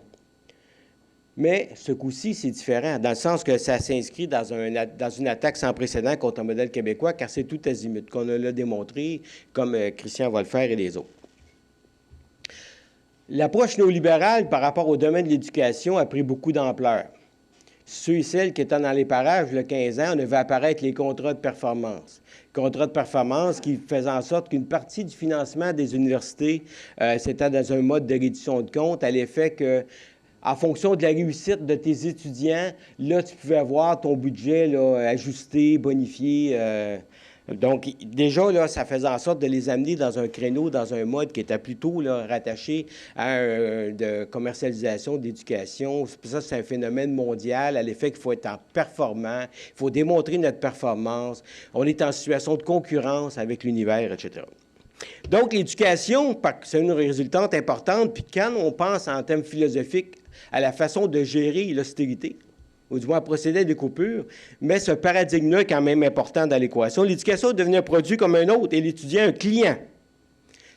Mais ce coup-ci, c'est différent, dans le sens que ça s'inscrit dans une attaque sans précédent contre un modèle québécois, car c'est tout azimut, qu'on l'a démontré, comme Christian va le faire et les autres. L'approche néolibérale par rapport au domaine de l'éducation a pris beaucoup d'ampleur. Ceux et celles qui étaient dans les parages, il y a 15 ans, on a vu apparaître les contrats de performance. Contrats de performance qui faisaient en sorte qu'une partie du financement des universités, c'était dans un mode de réduction de compte, à l'effet que, en fonction de la réussite de tes étudiants, là, tu pouvais avoir ton budget là, ajusté, bonifié. Donc, déjà, là, ça faisait en sorte de les amener dans un créneau, dans un mode qui était plutôt là, rattaché à de commercialisation d'éducation. Ça, c'est un phénomène mondial à l'effet qu'il faut être en performant, il faut démontrer notre performance. On est en situation de concurrence avec l'univers, etc. Donc, l'éducation, c'est une résultante importante. Puis quand on pense en termes philosophiques à la façon de gérer l'austérité, ou du moins à procéder à des coupures, mais ce paradigme-là est quand même important dans l'équation. L'éducation est devenue un produit comme un autre et l'étudiant un client.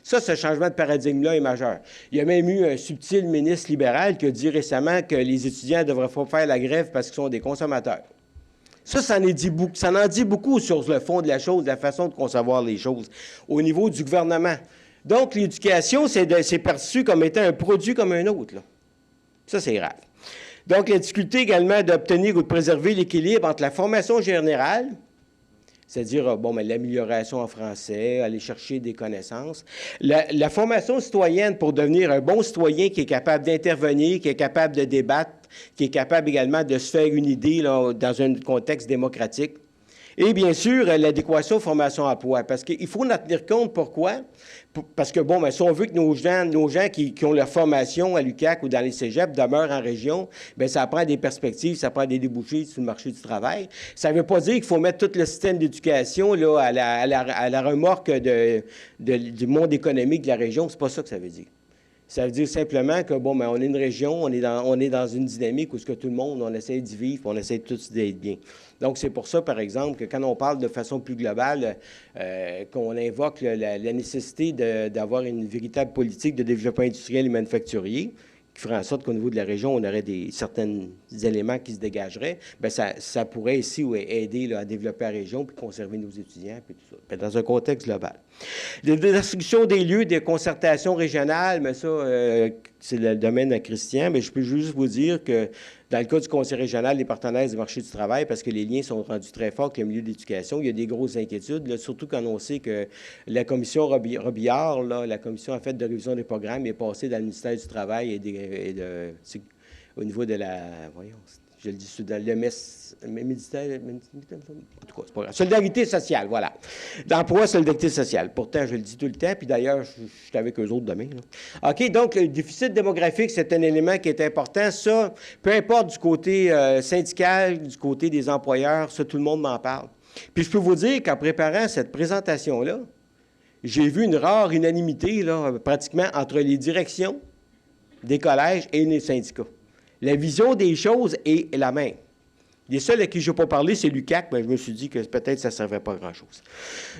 Ça, ce changement de paradigme-là est majeur. Il y a même eu un subtil ministre libéral qui a dit récemment que les étudiants ne devraient pas faire la grève parce qu'ils sont des consommateurs. Ça en dit beaucoup sur le fond de la chose, la façon de concevoir les choses au niveau du gouvernement. Donc, l'éducation, c'est perçu comme étant un produit comme un autre, là. Ça, c'est grave. Donc, la difficulté également d'obtenir ou de préserver l'équilibre entre la formation générale, c'est-à-dire, l'amélioration en français, aller chercher des connaissances, la formation citoyenne pour devenir un bon citoyen qui est capable d'intervenir, qui est capable de débattre, qui est capable également de se faire une idée là, dans un contexte démocratique. Et bien sûr, l'adéquation formation-emploi, parce qu'il faut en tenir compte. Pourquoi? Parce que, si on veut que nos gens qui ont leur formation à l'UQAC ou dans les cégeps demeurent en région, bien, ça prend des perspectives, ça prend des débouchés sur le marché du travail. Ça ne veut pas dire qu'il faut mettre tout le système d'éducation là, à la remorque du monde économique de la région. C'est pas ça que ça veut dire. Ça veut dire simplement que, on est une région, on est dans une dynamique où tout le monde, on essaie d'y vivre, on essaie tous d'être bien. Donc, c'est pour ça, par exemple, que quand on parle de façon plus globale, qu'on invoque la nécessité d'avoir une véritable politique de développement industriel et manufacturier, qui ferait en sorte qu'au niveau de la région, on aurait certains éléments qui se dégageraient, bien, ça pourrait ici aider là, à développer la région puis conserver nos étudiants puis tout ça, bien, dans un contexte global. La destruction des lieux de concertation régionale, mais ça, c'est le domaine à Christian, mais je peux juste vous dire que dans le cas du Conseil régional des partenaires du marché du travail, parce que les liens sont rendus très forts avec le milieu de l'éducation, il y a des grosses inquiétudes, là, surtout quand on sait que la commission Robillard, là, la commission en fait de révision des programmes, est passée dans le ministère du Travail au niveau de la... Voyons, je le dis dans le ministère... En tout cas, c'est pas grave. Solidarité sociale, voilà. D'emploi, solidarité sociale. Pourtant, je le dis tout le temps, puis d'ailleurs, je suis avec eux autres demain. Là. OK, donc, le déficit démographique, c'est un élément qui est important. Ça, peu importe du côté syndical, du côté des employeurs, ça, tout le monde m'en parle. Puis je peux vous dire qu'en préparant cette présentation-là, j'ai vu une rare unanimité, là, pratiquement, entre les directions des collèges et les syndicats. La vision des choses est la même. Les seuls à qui je n'ai pas parlé, c'est l'UQAC, mais je me suis dit que peut-être ça ne servait pas à grand-chose.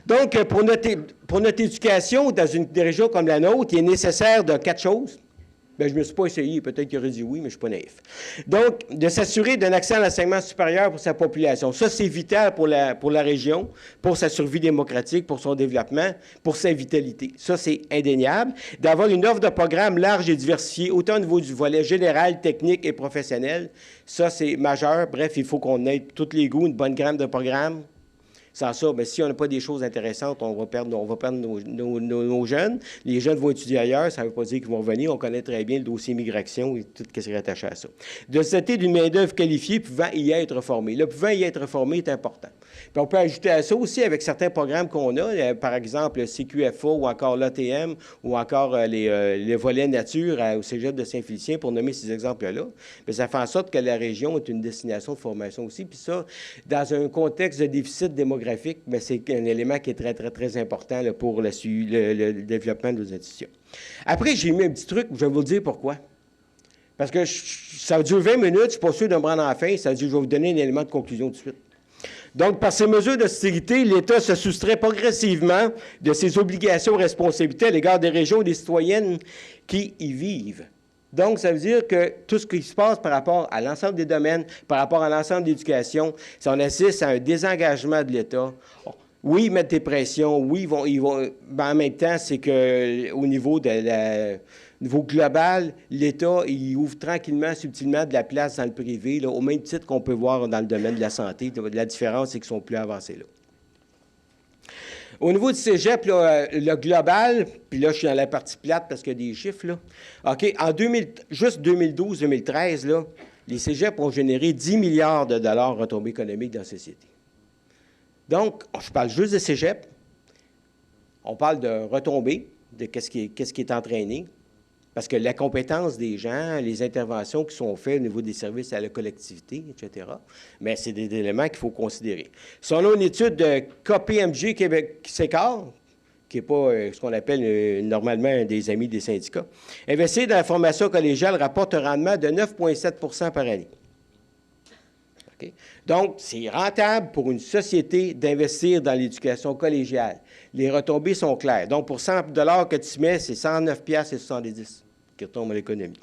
Donc, pour notre éducation dans une région comme la nôtre, il est nécessaire de 4 choses. Bien, je ne me suis pas essayé, peut-être qu'il aurait dit oui, mais je ne suis pas naïf. Donc, de s'assurer d'un accès à l'enseignement supérieur pour sa population. Ça, c'est vital pour la région, pour sa survie démocratique, pour son développement, pour sa vitalité. Ça, c'est indéniable. D'avoir une offre de programme large et diversifiée, autant au niveau du volet général, technique et professionnel. Ça, c'est majeur. Bref, il faut qu'on ait tous les goûts, une bonne gamme de programmes. Sans ça, bien, si on n'a pas des choses intéressantes, on va perdre nos jeunes. Les jeunes vont étudier ailleurs, ça ne veut pas dire qu'ils vont revenir. On connaît très bien le dossier migration et tout ce qui est rattaché à ça. De se doter d'une main-d'œuvre qualifiée pouvant y être formée. Le pouvant y être formé est important. Puis on peut ajouter à ça aussi avec certains programmes qu'on a, par exemple le CQFA ou encore l'ATM ou encore les volets nature au Cégep de Saint-Félicien, pour nommer ces exemples-là. Mais ça fait en sorte que la région est une destination de formation aussi. Puis ça, dans un contexte de déficit démographique, bien, c'est un élément qui est très, très, très important là, pour le développement de nos institutions. Après, j'ai mis un petit truc, je vais vous le dire pourquoi. Parce que ça dure 20 minutes, je ne suis pas sûr de me rendre à la fin, ça veut dire que je vais vous donner un élément de conclusion tout de suite. Donc, par ces mesures d'austérité, l'État se soustrait progressivement de ses obligations et responsabilités à l'égard des régions et des citoyennes qui y vivent. Donc, ça veut dire que tout ce qui se passe par rapport à l'ensemble des domaines, par rapport à l'ensemble de l'éducation, si on assiste à un désengagement de l'État, oui, ils mettent des pressions, oui, ils vont mais en même temps, c'est qu'au niveau niveau global, l'État, il ouvre tranquillement, subtilement de la place dans le privé, là, au même titre qu'on peut voir dans le domaine de la santé. La différence, c'est qu'ils sont plus avancés là. Au niveau du cégep, là, le global, puis là, je suis dans la partie plate parce qu'il y a des chiffres, là. OK, juste 2012-2013, là, les cégeps ont généré 10 milliards de dollars retombées économiques dans la société. Donc, je parle juste de cégep. On parle de retombées, de qu'est-ce qui est entraîné. Parce que la compétence des gens, les interventions qui sont faites au niveau des services à la collectivité, etc., mais c'est des éléments qu'il faut considérer. Si on a une étude de KPMG Québec-Sécor, qui n'est pas ce qu'on appelle normalement des amis des syndicats, investir dans la formation collégiale rapporte un rendement de 9,7 % par année. Okay? Donc, c'est rentable pour une société d'investir dans l'éducation collégiale. Les retombées sont claires. Donc, pour 100 $ que tu mets, c'est 109,70 $ qui retombent à l'économie.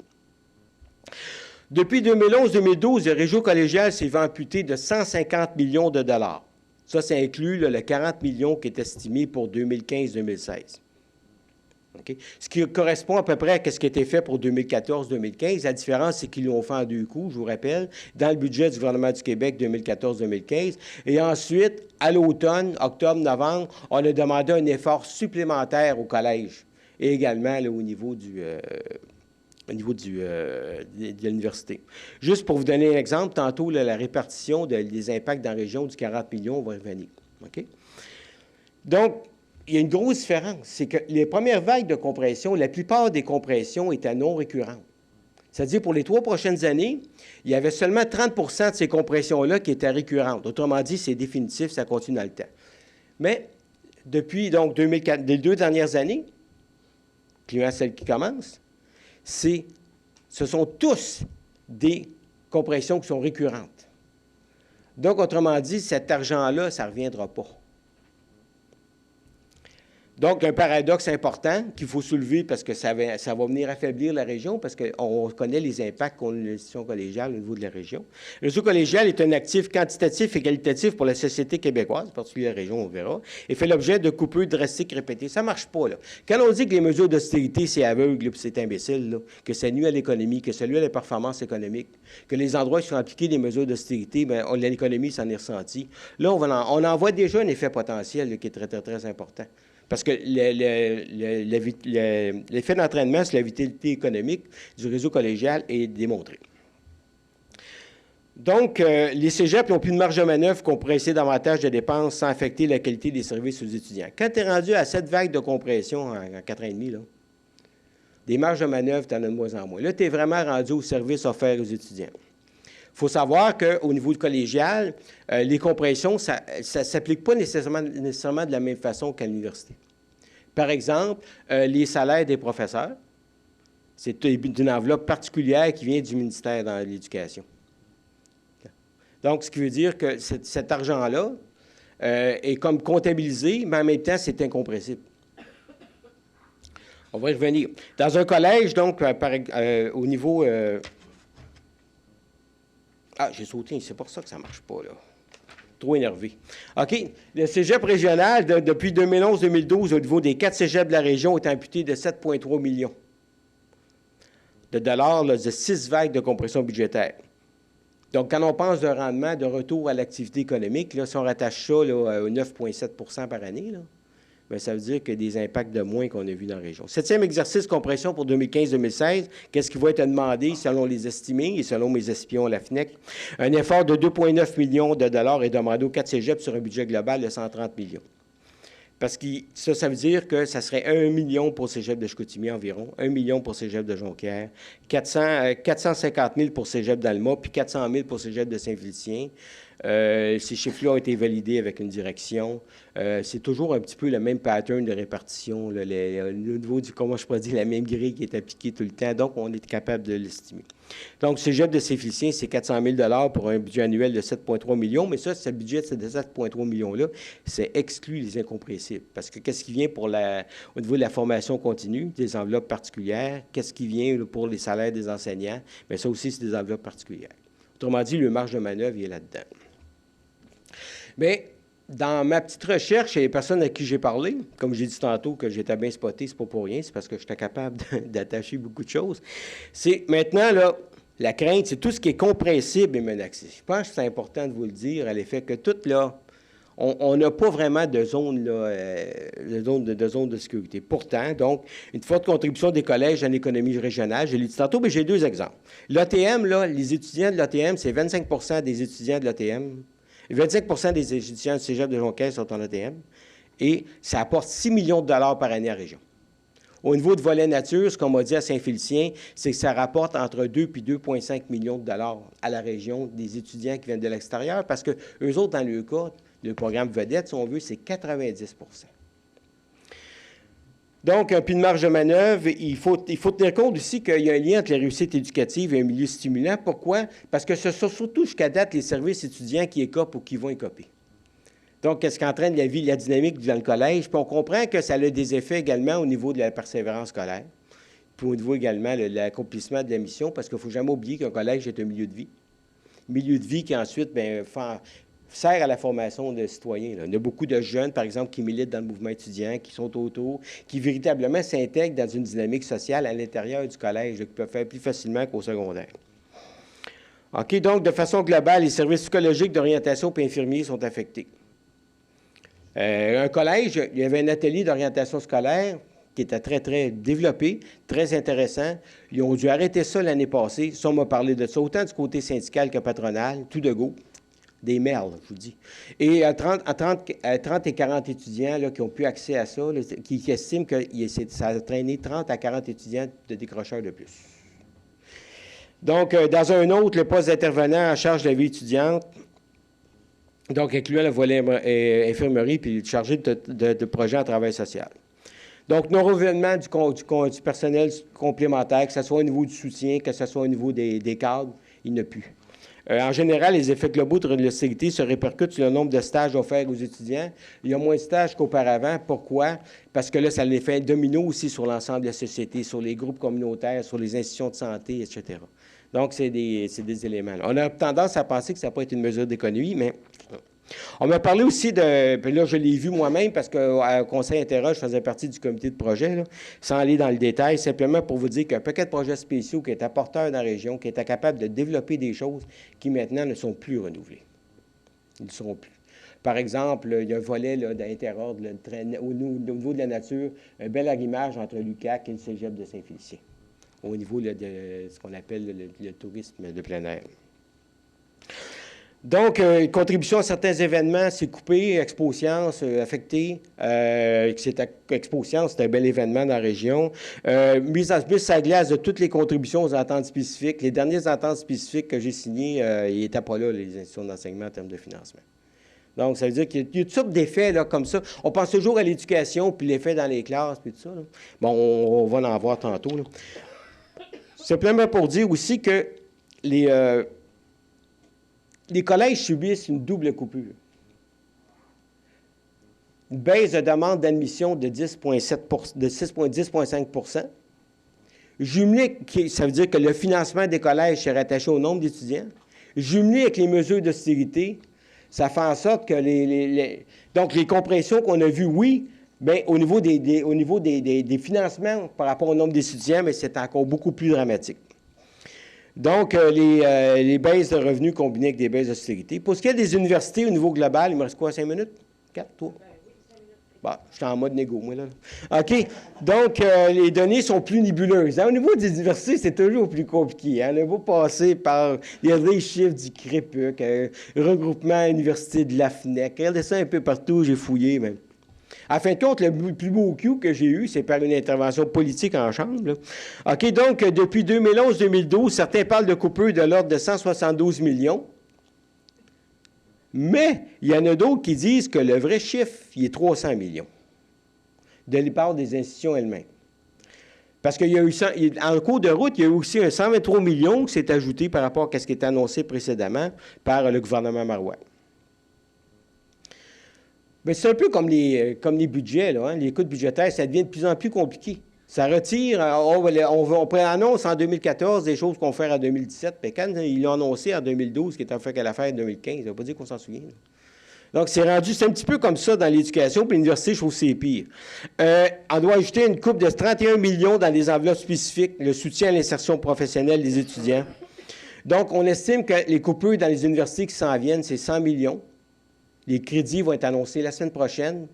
Depuis 2011-2012, le réseau collégial s'est vu amputé de 150 millions de dollars. Ça inclut le 40 millions qui est estimé pour 2015-2016. Okay? Ce qui correspond à peu près à ce qui a été fait pour 2014-2015. La différence, c'est qu'ils l'ont fait en 2 coups, je vous rappelle, dans le budget du gouvernement du Québec 2014-2015. Et ensuite, à l'automne, octobre-novembre, on a demandé un effort supplémentaire au collège et également là, au niveau de l'université. Juste pour vous donner un exemple, tantôt, là, la répartition des impacts dans la région du 40 millions, on va y revenir. Okay? Donc, il y a une grosse différence, c'est que les premières vagues de compression, la plupart des compressions étaient non récurrentes. C'est-à-dire, pour les 3 prochaines années, il y avait seulement 30 % de ces compressions-là qui étaient récurrentes. Autrement dit, c'est définitif, ça continue dans le temps. Mais depuis, donc, les 2 dernières années, incluant celle qui commence, ce sont tous des compressions qui sont récurrentes. Donc, autrement dit, cet argent-là, ça ne reviendra pas. Donc, un paradoxe important qu'il faut soulever parce que ça va venir affaiblir la région parce qu'on connaît les impacts qu'ont l'institution collégiale au niveau de la région. Le réseau collégial est un actif quantitatif et qualitatif pour la société québécoise, particulièrement la région, on verra, et fait l'objet de coupures drastiques répétées. Ça ne marche pas, là. Quand on dit que les mesures d'austérité, c'est aveugle, puis c'est imbécile, là, que ça nuit à l'économie, que ça nuit à la performance économique, que les endroits qui sont appliqués des mesures d'austérité, bien, l'économie s'en est ressentie. Là, on en voit déjà un effet potentiel là, qui est très, très, très important. Parce que l'effet d'entraînement sur la vitalité économique du réseau collégial est démontré. Donc, les cégeps n'ont plus de marge de manœuvre qu'on pourrait essayer davantage de dépenses sans affecter la qualité des services aux étudiants. Quand tu es rendu à cette vague de compression en 4 ans et demi, là, des marges de manœuvre, tu en as de moins en moins. Là, tu es vraiment rendu au service offert aux étudiants. Il faut savoir qu'au niveau du collégial, les compressions, ça ne s'applique pas nécessairement de la même façon qu'à l'université. Par exemple, les salaires des professeurs, c'est une enveloppe particulière qui vient du ministère de l'Éducation. Donc, ce qui veut dire que cet argent-là est comme comptabilisé, mais en même temps, c'est incompressible. On va y revenir. Dans un collège, donc, au niveau... Ah, j'ai sauté, c'est pour ça que ça ne marche pas, là. Trop énervé. OK. Le cégep régional, depuis 2011-2012, au niveau des 4 cégeps de la région, est amputé de 7,3 millions de dollars là, de 6 vagues de compression budgétaire. Donc, quand on pense de rendement de retour à l'activité économique, là, si on rattache ça là, à 9,7 % par année, là, bien, ça veut dire qu'il y a des impacts de moins qu'on a vus dans la région. 7e exercice compression pour 2015-2016. Qu'est-ce qui va être demandé selon les estimés et selon mes espions à la FNEC? Un effort de 2,9 millions de dollars est demandé aux 4 cégeps sur un budget global de 130 millions. Parce que ça veut dire que ça serait 1 million pour cégep de Chicoutimi environ, 1 million pour cégep de Jonquière, 450 000 pour cégep d'Alma, puis 400 000 pour cégep de Saint-Félicien. Ces chiffres-là ont été validés avec une direction. C'est toujours un petit peu le même pattern de répartition, là, le niveau du, comment je pourrais dire, la même grille qui est appliquée tout le temps. Donc, on est capable de l'estimer. Donc, cégep de Saint-Félicien, c'est 400 000 pour un budget annuel de 7,3 millions. Mais ça, ce budget de 7,3 millions-là, c'est exclu les incompressibles. Parce que qu'est-ce qui vient pour au niveau de la formation continue, des enveloppes particulières? Qu'est-ce qui vient là, pour les salaires des enseignants? Bien, ça aussi, c'est des enveloppes particulières. Autrement dit, le marge de manœuvre, il est là-dedans. Bien, dans ma petite recherche, et les personnes à qui j'ai parlé, comme j'ai dit tantôt que j'étais bien spoté, c'est pas pour rien, c'est parce que j'étais capable d'attacher beaucoup de choses. C'est maintenant, là, la crainte, c'est tout ce qui est compressible et menacé. Je pense que c'est important de vous le dire, à l'effet que tout, là, on n'a pas vraiment de zone, là, de zone de sécurité. Pourtant, donc, une forte contribution des collèges à l'économie régionale. Je l'ai dit tantôt, mais j'ai 2 exemples. L'ATM, là, les étudiants de l'ATM, c'est 25 des étudiants de l'ATM. 25 des étudiants du cégep de Jonquière sont en ATM. Et ça apporte 6 millions de dollars par année à la région. Au niveau de volet nature, ce qu'on m'a dit à Saint-Félicien, c'est que ça rapporte entre 2 et 2,5 millions de dollars à la région des étudiants qui viennent de l'extérieur, parce qu'eux autres, dans le cas, le programme vedette, si on veut, c'est 90 Donc, un peu de marge de manœuvre, il faut tenir compte aussi qu'il y a un lien entre la réussite éducative et un milieu stimulant. Pourquoi? Parce que ce sont surtout jusqu'à date les services étudiants qui écopent ou qui vont écoper. Donc, qu'est-ce qui entraîne la vie, la dynamique dans le collège? Puis on comprend que ça a des effets également au niveau de la persévérance scolaire, puis au niveau également de l'accomplissement de la mission, parce qu'il ne faut jamais oublier qu'un collège est un milieu de vie. Milieu de vie qui ensuite sert à la formation de citoyens. Là. Il y a beaucoup de jeunes, par exemple, qui militent dans le mouvement étudiant, qui sont autour, qui véritablement s'intègrent dans une dynamique sociale à l'intérieur du collège, là, qui peuvent faire plus facilement qu'au secondaire. OK, donc, de façon globale, les services psychologiques d'orientation et infirmiers sont affectés. Un collège, il y avait un atelier d'orientation scolaire qui était très, très développé, très intéressant. Ils ont dû arrêter ça l'année passée. Ça, on m'a parlé de ça, autant du côté syndical que patronal, tout de go. Des merles, je vous dis. Et 30 et 40 étudiants là, qui ont pu accès à ça, là, qui estiment que ça a traîné 30 à 40 étudiants de décrocheurs de plus. Donc, dans un autre, le poste d'intervenant en charge de la vie étudiante, donc incluant le volet infirmerie puis chargé de projet en travail social. Donc, non-renouvellement du personnel complémentaire, que ce soit au niveau du soutien, que ce soit au niveau des cadres, il n'y en a plus. En général, les effets globaux de l'austérité se répercutent sur le nombre de stages offerts aux étudiants. Il y a moins de stages qu'auparavant. Pourquoi? Parce que là, ça a l'effet domino aussi sur l'ensemble de la société, sur les groupes communautaires, sur les institutions de santé, etc. Donc, c'est des éléments. On a tendance à penser que ça n'a pas été une mesure d'économie, mais on m'a parlé aussi de... Puis là, je l'ai vu moi-même parce qu'au Conseil Interroge, je faisais partie du comité de projet, là, sans aller dans le détail, simplement pour vous dire qu'un paquet de projets spéciaux qui étaient porteurs dans la région, qui étaient capables de développer des choses qui maintenant ne sont plus renouvelées. Ils ne seront plus. Par exemple, il y a un volet d'Interordre au niveau de la nature, un bel arrimage entre l'UQAC et le cégep de Saint-Félicien, au niveau de ce qu'on appelle le tourisme de plein air. Donc, contribution à certains événements, c'est coupé, Expo-Sciences, affecté. Expo-Sciences, c'est un bel événement dans la région. Mise à la glace de toutes les contributions aux ententes spécifiques. Les dernières ententes spécifiques que j'ai signées, ils n'étaient pas là, les institutions d'enseignement en termes de financement. Donc, ça veut dire qu'il y a toutes sortes d'effets là, comme ça. On pense toujours à l'éducation, puis l'effet dans les classes, puis tout ça. Là. Bon, on va en voir tantôt. Là. Simplement pour dire aussi que les collèges subissent une double coupure. Une baisse de demande d'admission de 6,5 jumelé, ça veut dire que le financement des collèges est rattaché au nombre d'étudiants. Jumelé avec les mesures d'austérité, ça fait en sorte que donc les compressions qu'on a vues, oui, bien, au niveau des financements par rapport au nombre d'étudiants, mais c'est encore beaucoup plus dramatique. Donc, les baisses de revenus combinées avec des baisses d'austérité. Pour ce qui est des universités au niveau global, il me reste quoi, 5 minutes? 4, 3? Bon, je suis en mode négo, moi, là. OK. Donc, les données sont plus nébuleuses. Au niveau des universités, c'est toujours plus compliqué. On a beau passer par les chiffres du CREPUC, regroupement université de la FNEC. Regardez ça un peu partout, j'ai fouillé, même. En fin de compte, le plus beau coup que j'ai eu, c'est par une intervention politique en Chambre. Là. OK, donc, depuis 2011-2012, certains parlent de coupures de l'ordre de 172 millions. Mais il y en a d'autres qui disent que le vrai chiffre, il est 300 millions de la part des institutions elles-mêmes. Parce qu'il y a eu, en cours de route, il y a eu aussi un 123 millions qui s'est ajouté par rapport à ce qui était annoncé précédemment par le gouvernement marois. Bien, c'est un peu comme les budgets, là, hein? Les coûts budgétaires, ça devient de plus en plus compliqué. Ça retire, on préannonce en 2014 des choses qu'on fait en 2017, puis quand ils l'ont annoncé en 2012, qui était fait qu'à l'affaire en 2015, ça ne veut pas dire qu'on s'en souvient. Là. Donc, c'est un petit peu comme ça dans l'éducation, puis l'université, je trouve que c'est pire. On doit ajouter une coupe de 31 millions dans les enveloppes spécifiques, le soutien à l'insertion professionnelle des étudiants. Donc, on estime que les coupures dans les universités qui s'en viennent, c'est 100 millions. Les crédits vont être annoncés la semaine prochaine.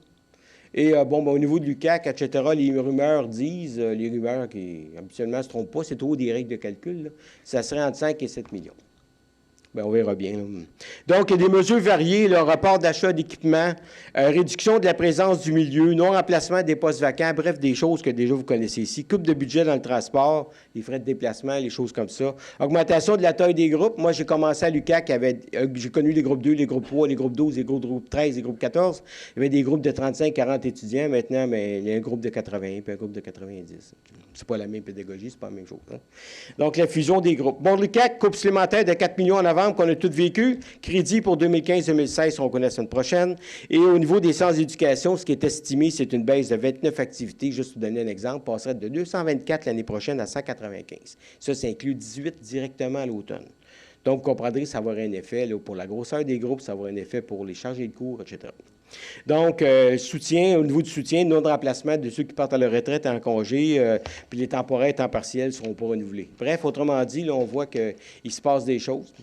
Et au niveau de l'UQAC, etc., les rumeurs disent, les rumeurs qui habituellement ne se trompent pas, c'est trop des règles de calcul, là, ça serait entre 5 et 7 millions. Bien, on verra bien. Là. Donc, il y a des mesures variées, le report d'achat d'équipements, réduction de la présence du milieu, non-remplacement des postes vacants, bref, des choses que déjà vous connaissez ici. Coupe de budget dans le transport, les frais de déplacement, les choses comme ça. Augmentation de la taille des groupes. Moi, j'ai commencé à l'UQAC, j'ai connu les groupes 2, les groupes 3, les groupes 12, les groupes 13, les groupes 14. Il y avait des groupes de 35-40 étudiants. Maintenant, mais il y a un groupe de 80 puis un groupe de 90. C'est pas la même pédagogie, c'est pas la même chose. Hein? Donc, la fusion des groupes. Bon, l'UQAC, coupe supplémentaire de 4 millions en avant qu'on a tous vécu. Crédit pour 2015-2016 seront connus la semaine prochaine. Et au niveau des sciences d'éducation, ce qui est estimé, c'est une baisse de 29 activités. Juste pour vous donner un exemple, passerait de 224 l'année prochaine à 195. Ça inclut 18 directement à l'automne. Donc, vous comprendrez, ça va avoir un effet là, pour la grosseur des groupes, ça va avoir un effet pour les chargés de cours, etc. Donc, soutien, au niveau du soutien, non de remplacement de ceux qui partent à la retraite en congé, puis les temporaires temps partiels ne seront pas renouvelés. Bref, autrement dit, là, on voit qu'il se passe des choses.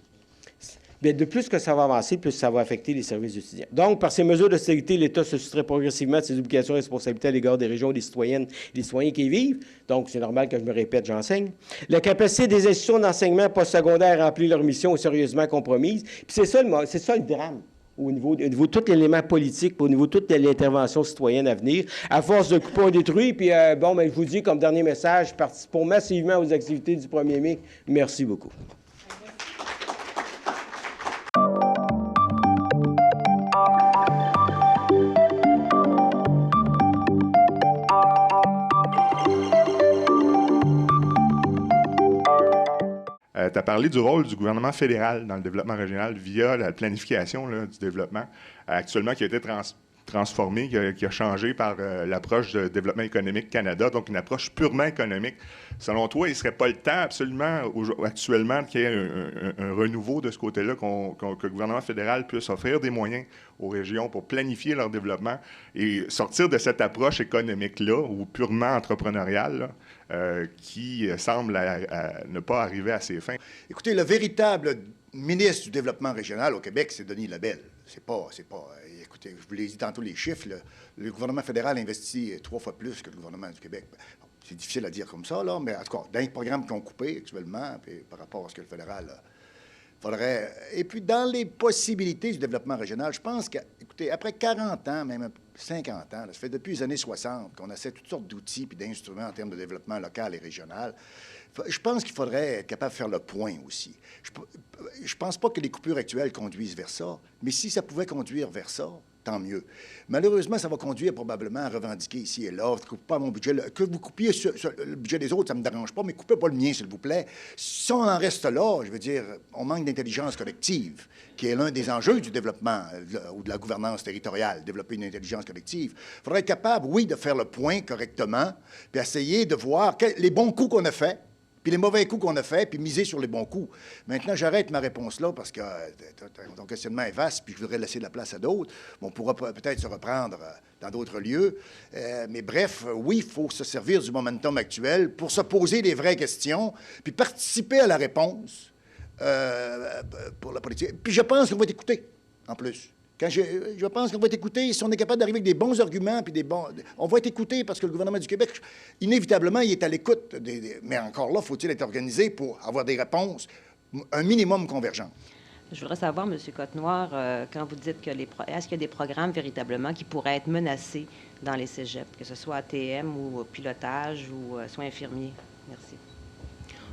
Bien, de plus que ça va avancer, plus ça va affecter les services étudiants. Donc, par ces mesures d'austérité, l'État se soustrait progressivement de ses obligations et responsabilités à l'égard des régions, des citoyennes et des citoyens qui y vivent. Donc, c'est normal que je me répète, j'enseigne. La capacité des institutions d'enseignement postsecondaire à remplir leur mission est sérieusement compromise. Puis c'est ça le drame. Au niveau de tout l'élément politique, au niveau de toute l'intervention citoyenne à venir. À force de couper, on détruit. Puis, je vous dis, comme dernier message, participons massivement aux activités du 1er mai. Merci beaucoup. Tu as parlé du rôle du gouvernement fédéral dans le développement régional via la planification là, du développement, actuellement qui a été transformée, qui a changé par l'approche de développement économique Canada, donc une approche purement économique. Selon toi, il ne serait pas le temps absolument actuellement qu'il y ait un renouveau de ce côté-là, que le gouvernement fédéral puisse offrir des moyens aux régions pour planifier leur développement et sortir de cette approche économique-là ou purement entrepreneuriale là, qui semble ne pas arriver à ses fins. Écoutez, le véritable ministre du développement régional au Québec, c'est Denis Lebel. C'est pas écoutez, je vous l'ai dit tantôt, les chiffres, le gouvernement fédéral investit 3 fois plus que le gouvernement du Québec. C'est difficile à dire comme ça, là, mais en tout cas, dans les programmes qu'on coupé actuellement, puis par rapport à ce que le fédéral faudrait... Et puis, dans les possibilités du développement régional, je pense que, écoutez, après 40 ans, même 50 ans, là, ça fait depuis les années 60 qu'on essaie toutes sortes d'outils puis d'instruments en termes de développement local et régional. Je pense qu'il faudrait être capable de faire le point aussi. Je pense pas que les coupures actuelles conduisent vers ça, mais si ça pouvait conduire vers ça, tant mieux. Malheureusement, ça va conduire probablement à revendiquer ici et là, ne coupez pas mon budget. Que vous coupiez sur le budget des autres, ça ne me dérange pas, mais coupez pas le mien, s'il vous plaît. Si on en reste là, je veux dire, on manque d'intelligence collective, qui est l'un des enjeux du développement ou de la gouvernance territoriale, développer une intelligence collective. Il faudrait être capable, oui, de faire le point correctement, puis essayer de voir les bons coups qu'on a faits, puis les mauvais coups qu'on a faits, puis miser sur les bons coups. Maintenant, j'arrête ma réponse là parce que ton questionnement est vaste, puis je voudrais laisser de la place à d'autres. On pourra peut-être se reprendre dans d'autres lieux. Mais bref, oui, il faut se servir du momentum actuel pour se poser les vraies questions, puis participer à la réponse pour la politique. Puis je pense qu'on va être écouté, en plus. Je pense qu'on va être écouté, si on est capable d'arriver avec des bons arguments, puis on va être écouté parce que le gouvernement du Québec, inévitablement, il est à l'écoute. Mais encore là, faut-il être organisé pour avoir des réponses, un minimum convergent. Je voudrais savoir, M. Côte-Noir, quand vous dites que est-ce qu'il y a des programmes véritablement qui pourraient être menacés dans les cégeps, que ce soit ATM ou pilotage ou soins infirmiers? Merci.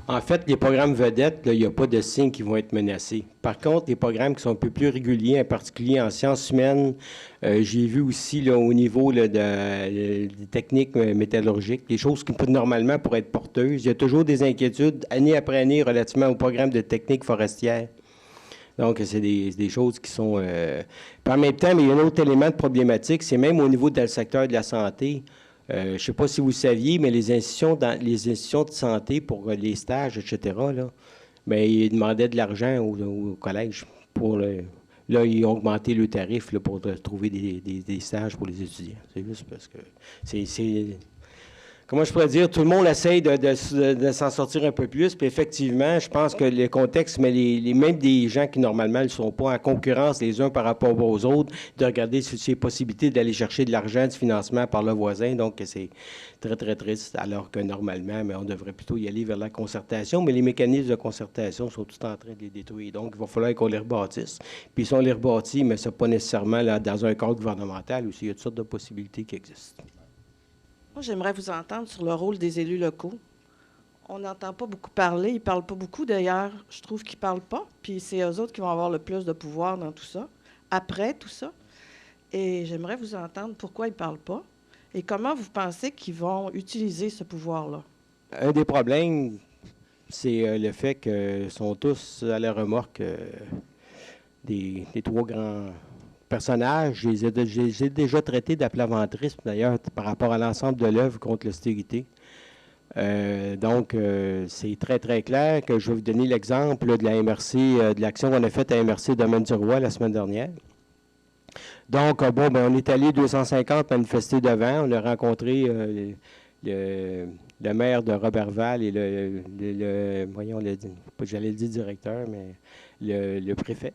En fait, les programmes vedettes, il n'y a pas de signes qui vont être menacés. Par contre, les programmes qui sont un peu plus réguliers, en particulier en sciences humaines, j'ai vu aussi là, au niveau là, des techniques métallurgiques, des choses qui normalement pourraient être porteuses. Il y a toujours des inquiétudes, année après année, relativement au programme de techniques forestières. Donc, c'est des choses qui sont... en même temps, mais il y a un autre élément de problématique, c'est même au niveau le secteur de la santé. Je ne sais pas si vous saviez, mais les institutions de santé pour les stages, etc., là, bien, ils demandaient de l'argent au collège. Là, ils ont augmenté le tarif là, pour trouver des stages pour les étudiants. C'est juste parce que c'est comment je pourrais dire, tout le monde essaye de s'en sortir un peu plus. Puis effectivement, je pense que le contexte, mais même des gens qui normalement ne sont pas en concurrence les uns par rapport aux autres, de regarder ces possibilités d'aller chercher de l'argent, du financement par le voisin. Donc, c'est très, très triste. Alors que normalement, mais on devrait plutôt y aller vers la concertation. Mais les mécanismes de concertation sont tout en train de les détruire. Donc, il va falloir qu'on les rebâtisse. Puis, si on les rebâtit, mais ce n'est pas nécessairement là, dans un cadre gouvernemental aussi. Il y a toutes sortes de possibilités qui existent. Moi, j'aimerais vous entendre sur le rôle des élus locaux. On n'entend pas beaucoup parler. Ils ne parlent pas beaucoup, d'ailleurs. Je trouve qu'ils ne parlent pas. Puis c'est eux autres qui vont avoir le plus de pouvoir dans tout ça, après tout ça. Et j'aimerais vous entendre pourquoi ils ne parlent pas et comment vous pensez qu'ils vont utiliser ce pouvoir-là. Un des problèmes, c'est le fait qu'ils sont tous à la remorque des trois grands personnages. J'ai déjà traité d'aplaventrisme, d'ailleurs, par rapport à l'ensemble de l'œuvre contre l'austérité. Donc, c'est très, très clair que je vais vous donner l'exemple de la MRC, de l'action qu'on a faite à MRC Domaine-du-Roi la semaine dernière. Donc, on est allé 250 manifester devant. On a rencontré le maire de Roberval et j'allais le dire directeur, mais le préfet.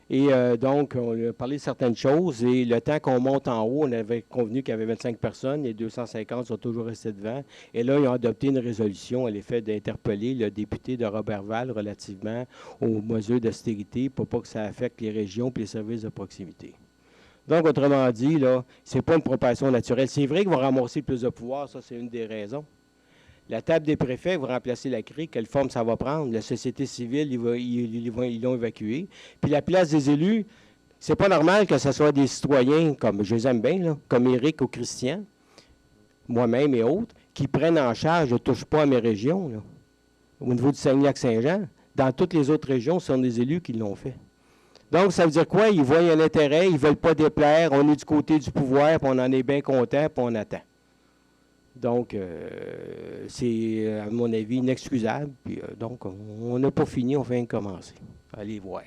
Et donc, on a parlé de certaines choses. Et le temps qu'on monte en haut, on avait convenu qu'il y avait 25 personnes. Les 250 sont toujours restés devant. Et là, ils ont adopté une résolution à l'effet d'interpeller le député de Roberval relativement aux mesures d'austérité pour pas que ça affecte les régions et les services de proximité. Donc, autrement dit, là, c'est pas une propagation naturelle. C'est vrai qu'ils vont ramasser plus de pouvoir. Ça, c'est une des raisons. La table des préfets va remplacer la CRI. Quelle forme ça va prendre? La société civile, ils l'ont évacué. Puis la place des élus, c'est pas normal que ce soit des citoyens, comme je les aime bien, là, comme Éric ou Christian, moi-même et autres, qui prennent en charge, je ne touche pas à mes régions, là. Au niveau du Saguenay-Lac-Saint-Jean, dans toutes les autres régions, ce sont des élus qui l'ont fait. Donc, ça veut dire quoi? Ils voient un intérêt, ils ne veulent pas déplaire, on est du côté du pouvoir, puis on en est bien content, puis on attend. Donc, c'est, à mon avis, inexcusable. Puis, donc, on n'a pas fini, on vient de commencer. Allez voir.